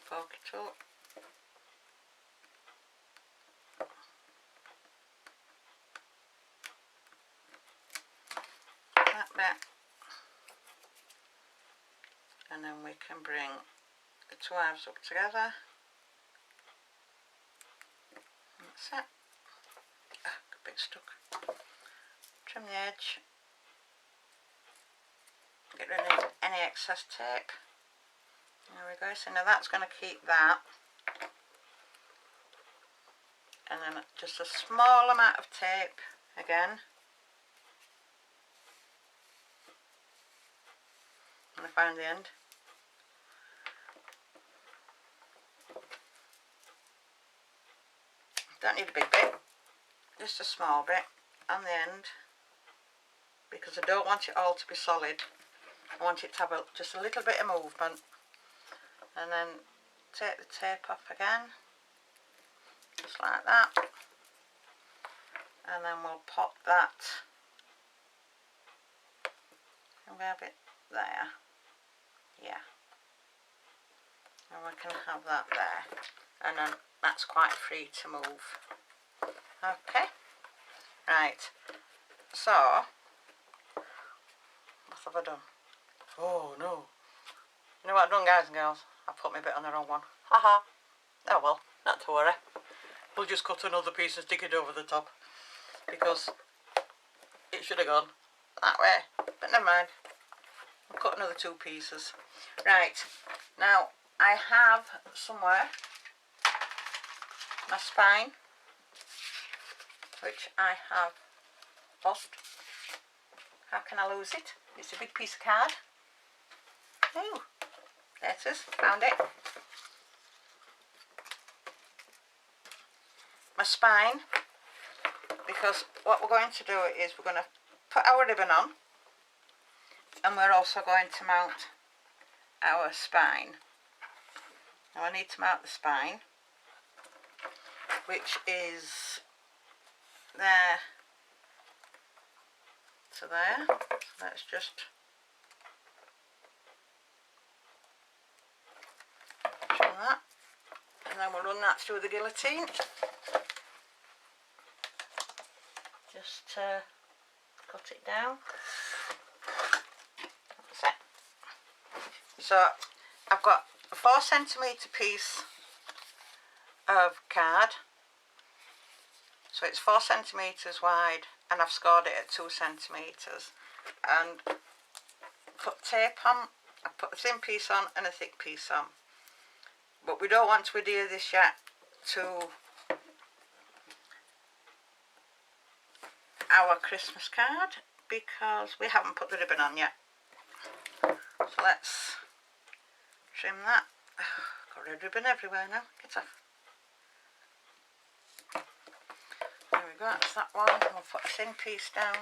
Poke it up. That bit. And then we can bring the 2 halves up together. That's it. A bit stuck. Trim the edge. Get rid of any excess tape. There we go. So now that's going to keep that. And then just a small amount of tape again. And I found the end. Don't need a big bit, just a small bit on the end, because I don't want it all to be solid. I want it to have just a little bit of movement. And then take the tape off again, just like that, and then we'll pop that, and we have it there, yeah, and we can have that there, and then that's quite free to move. Okay, right, so what have I done? Oh no, you know what I've done, guys and girls? I put my bit on the wrong one. Haha. Oh well, not to worry. We'll just cut another piece and stick it over the top, because it should have gone that way, but never mind. I'll cut another 2 pieces. Right, now I have somewhere my spine, which I have lost. How can I lose it? It's a big piece of card. Oh, there it is, found it. My spine, because what we're going to do is we're going to put our ribbon on, and we're also going to mount our spine. Now I need to mount the spine, which is there to there. So let's just trim that, and then we'll run that through the guillotine. Just cut it down. That's it. So I've got a 4cm piece of card. So it's 4cm wide, and I've scored it at 2cm. And put tape on. I put a thin piece on and a thick piece on. But we don't want to adhere this yet to our Christmas card, because we haven't put the ribbon on yet. So let's trim that. Got red ribbon everywhere now. Get off. There we go, that's that one. We'll put a thin piece down.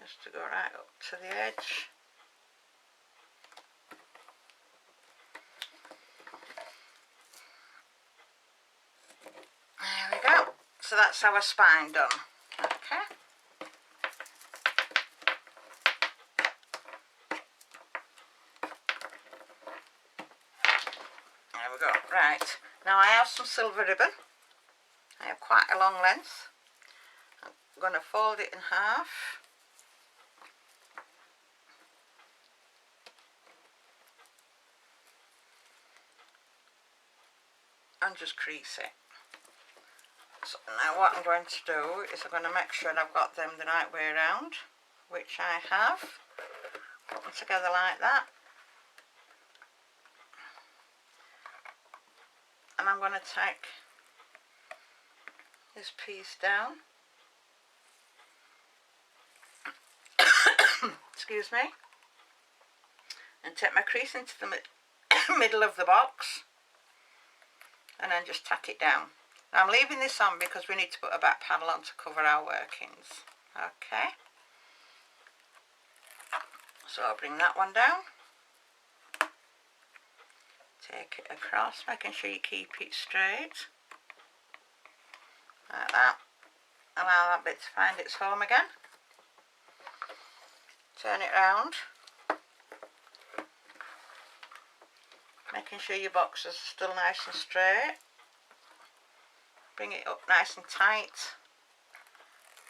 just to go right up to the edge. There we go. So that's our spine done. Okay. There we go. Right. Now I have some silver ribbon. I have quite a long length. I'm going to fold it in half. And just crease it. So now what I'm going to do is I'm going to make sure I've got them the right way around, which I have. Put them together like that. And I'm going to take this piece down. Excuse me. And take my crease into the middle of the box. And then just tack it down. Now I'm leaving this on because we need to put a back panel on to cover our workings. Okay. So I'll bring that one down. Take it across, making sure you keep it straight. Like that. Allow that bit to find its home again. Turn it round. Making sure your boxes are still nice and straight. Bring it up nice and tight.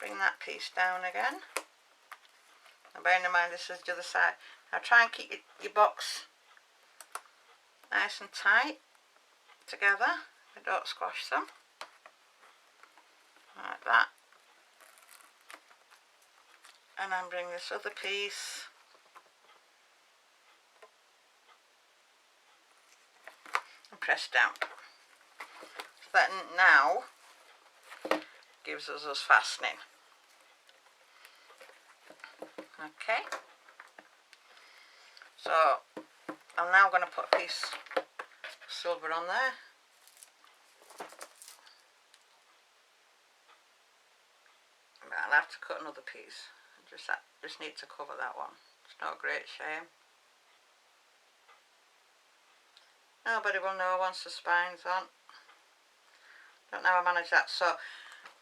Bring that piece down again. And bearing in mind this is the other side. Now try and keep your box nice and tight together. Don't squash them. Like that. And then bring this other piece and press down. So that now gives us fastening. Okay. So I'm now going to put a piece of silver on there. But I'll have to cut another piece. Just need to cover that one. It's no great shame. Nobody will know once the spine's on. Don't know how I manage that. So,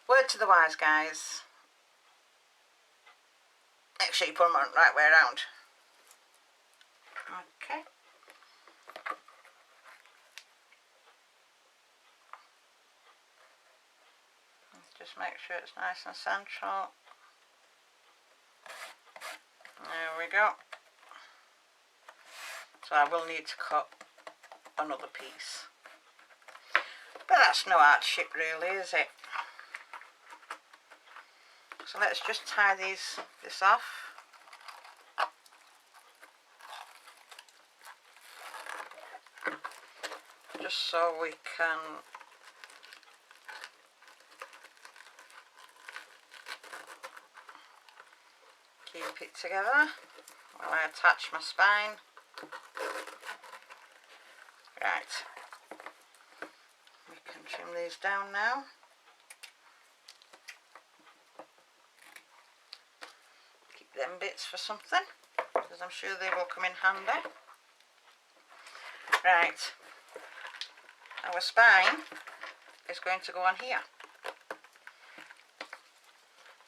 word to the wise, guys. Make sure you put them on the right way around. Okay. Just make sure it's nice and central. There we go. So I will need to cut another piece. But that's no hardship really, is it? So let's just tie this off. Just so we can keep it together while I attach my spine. Right, we can trim these down now. Keep them bits for something, because I'm sure they will come in handy. Right, our spine is going to go on here,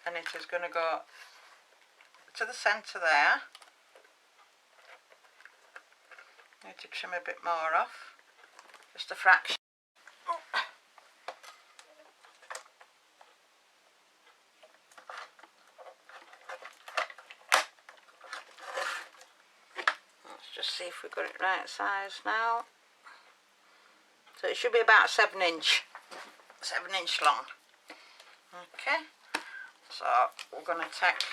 and it is going to go to the centre there. Need to trim a bit more off, just a fraction. Let's just see if we've got it right size now. So it should be about 7 inch long. Okay, so we're going to take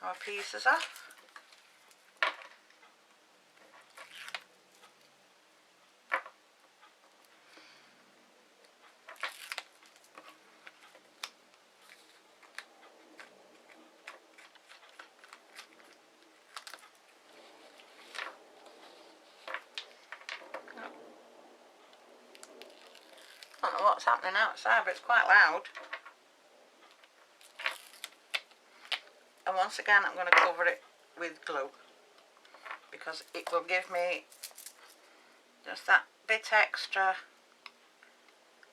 our pieces off. I don't know what's happening outside, but it's quite loud. And once again I'm going to cover it with glue because it will give me just that bit extra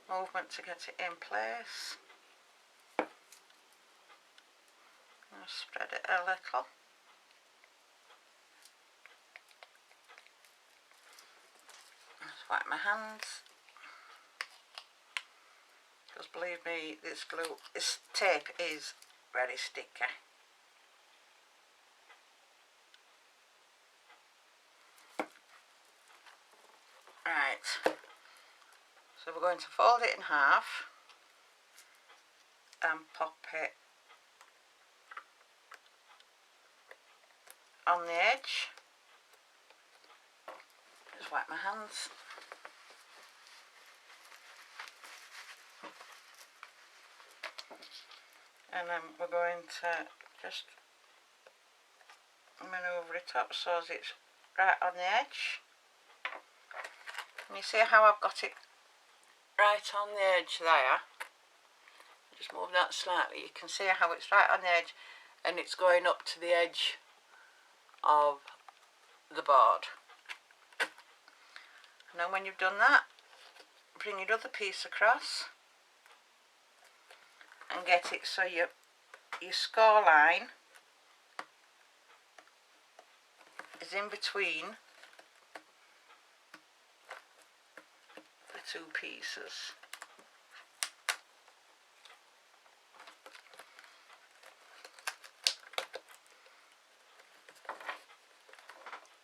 movement to get it in place. I'll spread it a little. Just wipe my hands. Because believe me, this glue, this tape is very sticky. Right, so we're going to fold it in half and pop it on the edge. Just wipe my hands. And then we're going to just manoeuvre it up so as it's right on the edge. And you see how I've got it right on the edge there? Just move that slightly. You can see how it's right on the edge and it's going up to the edge of the board. And then when you've done that, bring your other piece across and get it so your score line is in between the two pieces.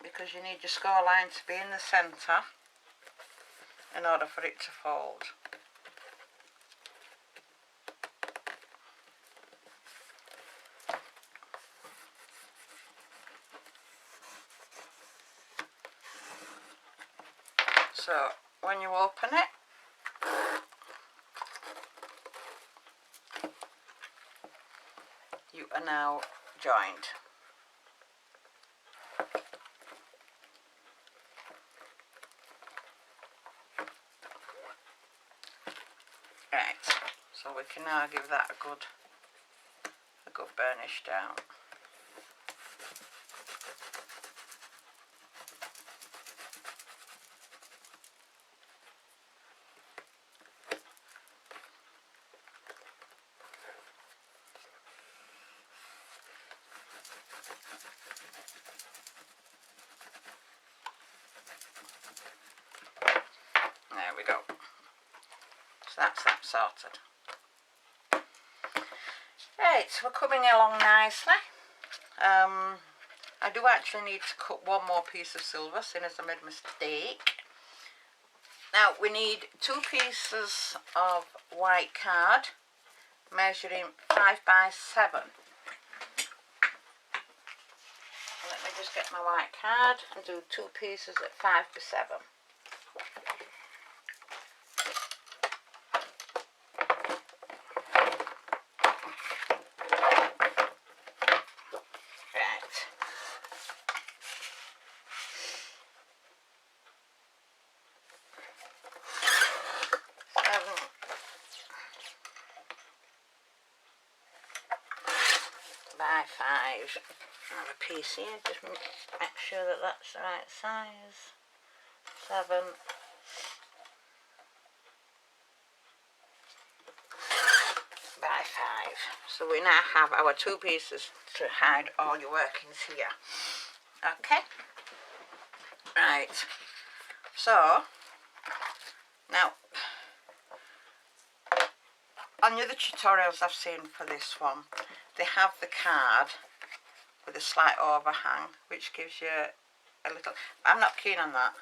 Because you need your score line to be in the centre in order for it to fold. So when you open it, you are now joined. Right, so we can now give that a good burnish down. There we go. So that's that sorted. Right, so we're coming along nicely. I do actually need to cut one more piece of silver, seeing as I made a mistake. Now we need 2 pieces of white card measuring 5 by 7. Let me just get my white card and do 2 pieces at 5 by 7. By 5. I have a piece here, just make sure that that's the right size. 7. By 5. So we now have our 2 pieces to hide all your workings here. Okay. Right. So now on the other tutorials I've seen for this one, they have the card with a slight overhang, which gives you a little. I'm not keen on that.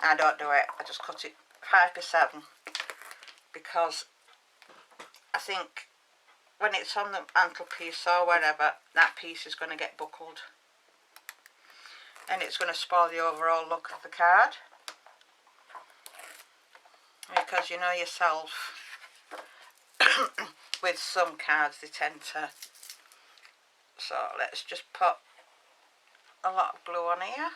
I don't do it. I just cut it 5 by 7 because I think when it's on the mantelpiece or wherever, that piece is going to get buckled and it's going to spoil the overall look of the card. Because you know yourself, with some cards they tend to. So let's just put a lot of glue on here.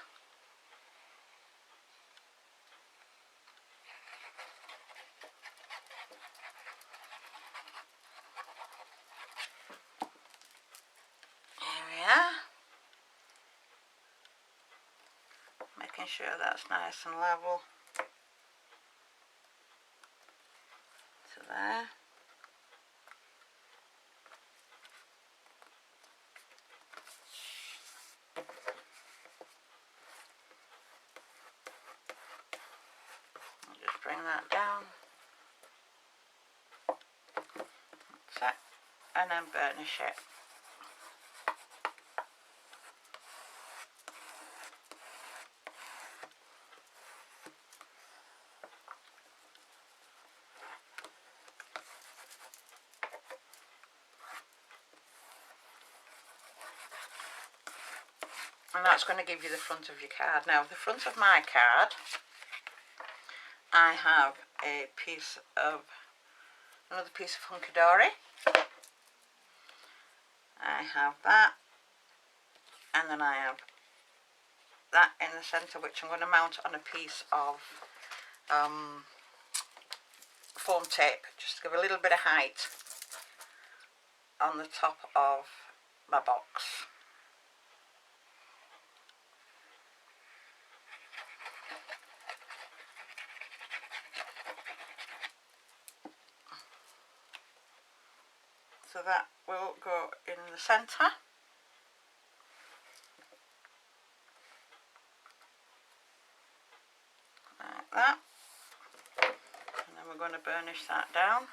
making sure that's nice and level to there. Just bring that down. That's it. And then burnish it. And that's going to give you the front of your card. Now, the front of my card, I have another piece of Hunkydory. I have that, and then I have that in the centre, which I'm going to mount on a piece of foam tape, just to give a little bit of height on the top of my box. So that will go in the centre. Like that. And then we're going to burnish that down.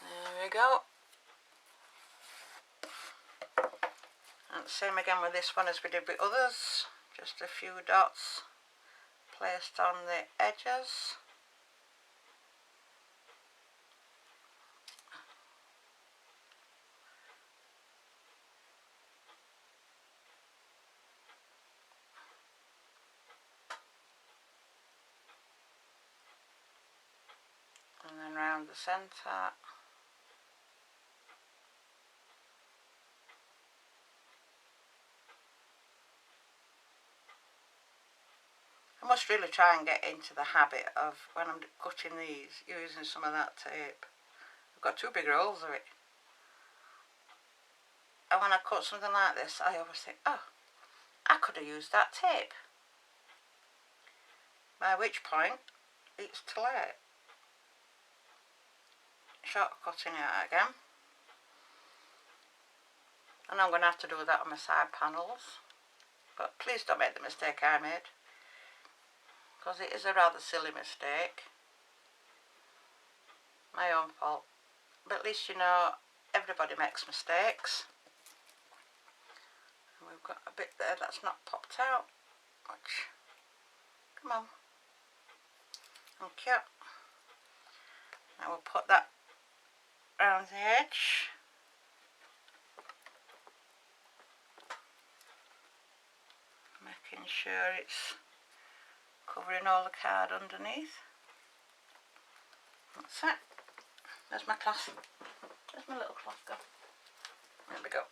There we go. And same again with this one as we did with others. Just a few dots placed on the edges. And then round the centre. I must really try and get into the habit of, when I'm cutting these, using some of that tape. I've got two big rolls of it. And when I cut something like this, I always think, oh, I could have used that tape. By which point, it's too late. Shortcutting it out again. And I'm going to have to do that on my side panels. But please don't make the mistake I made, because it is a rather silly mistake. My own fault. But at least you know everybody makes mistakes. And we've got a bit there that's not popped out. Which, come on. Thank you. Now we'll put that around the edge. Making sure it's covering all the card underneath. That's it. There's my cloth. There's my little cloth go. There we go.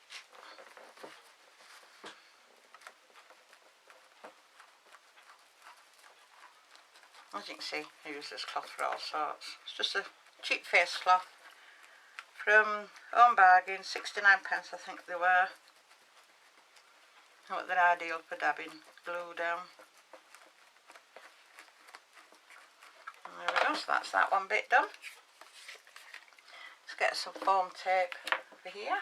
As you can see, I use this cloth for all sorts. It's just a cheap face cloth from Home Bargain, 69p I think they were. What they're ideal for dabbing glue down. And there we go, so that's that one bit done. Let's get some foam tape over here.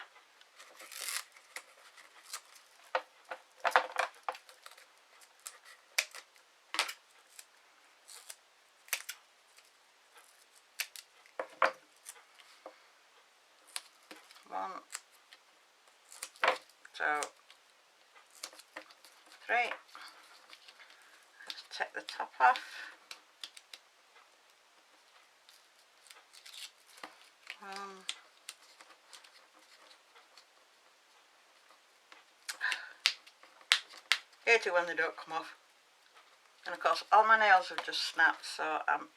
One, two, three. Let's take the top off. Hate it when they don't come off. And of course all my nails have just snapped, so I'm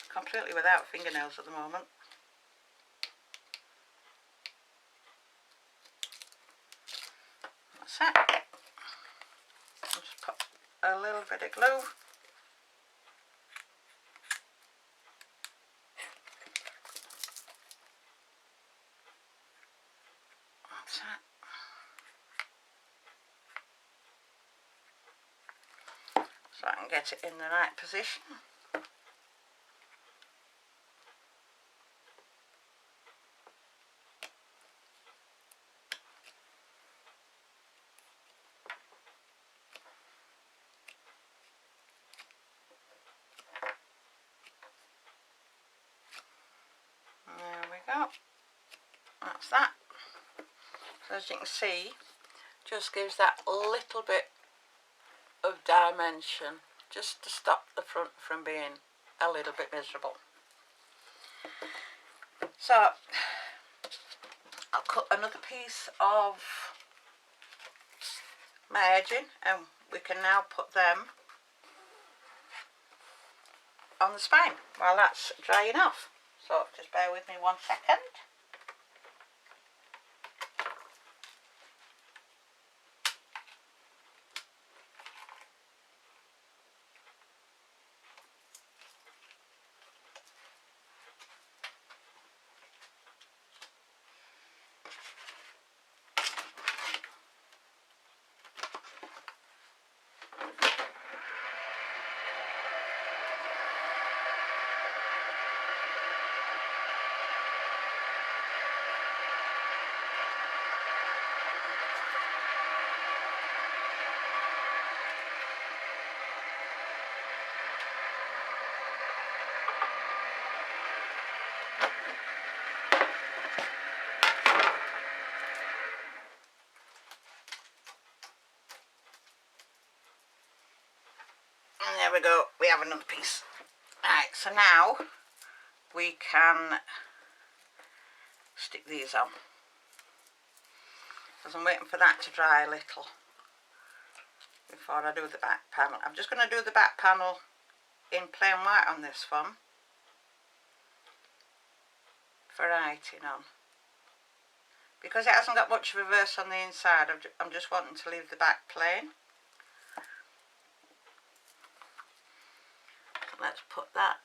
completely without fingernails at the moment. That's it. I'll just put a little bit of glue. so I can get it in the right position. There we go. That's that. So as you can see, just gives that little bit of dimension just to stop the front from being a little bit miserable. So I'll cut another piece of my edging and we can now put them on the spine while that's drying off. So just bear with me 1 second. And there we go, we have another piece. Right, so now we can stick these on. Because I'm waiting for that to dry a little before I do the back panel. I'm just going to do the back panel in plain white on this one for writing on. Because it hasn't got much of a verse on the inside, I'm just wanting to leave the back plain. Let's put that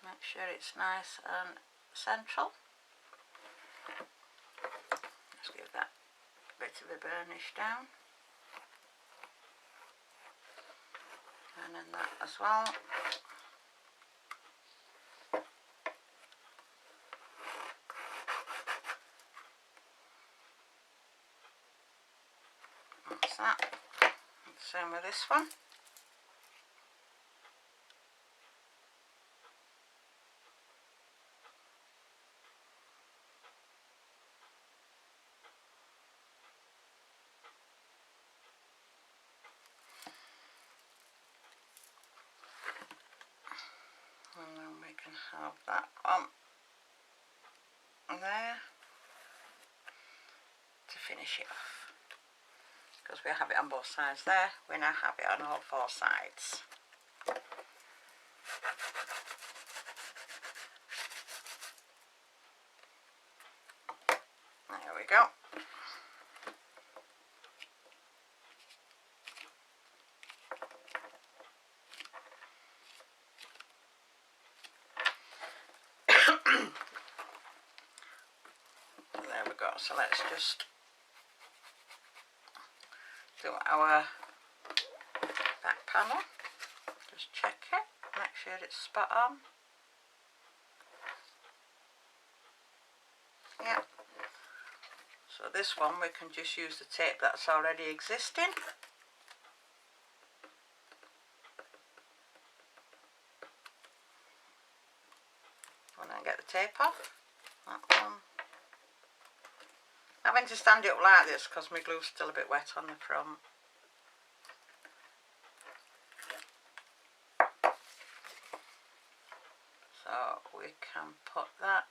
make sure it's nice and central. Let's give that a bit of a burnish down, and then that as well. That's that. Same with this one. And then we can have that on there to finish it off. Because we have it on both sides there, we now have it on all 4 sides. There we go. There we go, so let's just do our back panel. Just check it, make sure it's spot on. Yeah. So this one we can just use the tape that's already existing. And then get the tape off. That one. I'm having to stand it up like this because my glue's still a bit wet on the front. So we can put that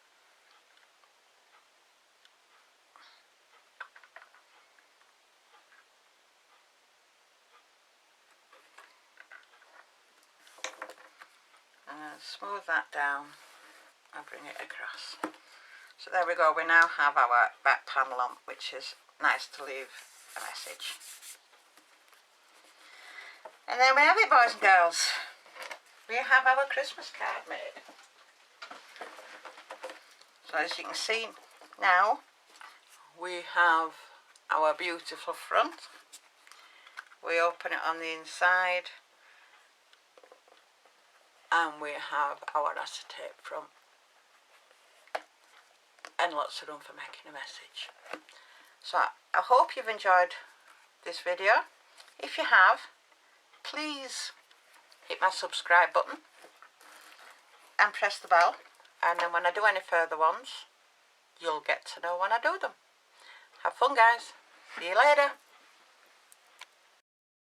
and smooth that down and bring it across. So there we go, we now have our back panel on, which is nice to leave a message. And then we have it, boys and girls. We have our Christmas card made. So as you can see now, we have our beautiful front. We open it on the inside and we have our acetate front, and lots of room for making a message. So I hope you've enjoyed this video. If you have, please hit my subscribe button and press the bell, and then when I do any further ones, you'll get to know when I do them. Have fun, guys. See you later.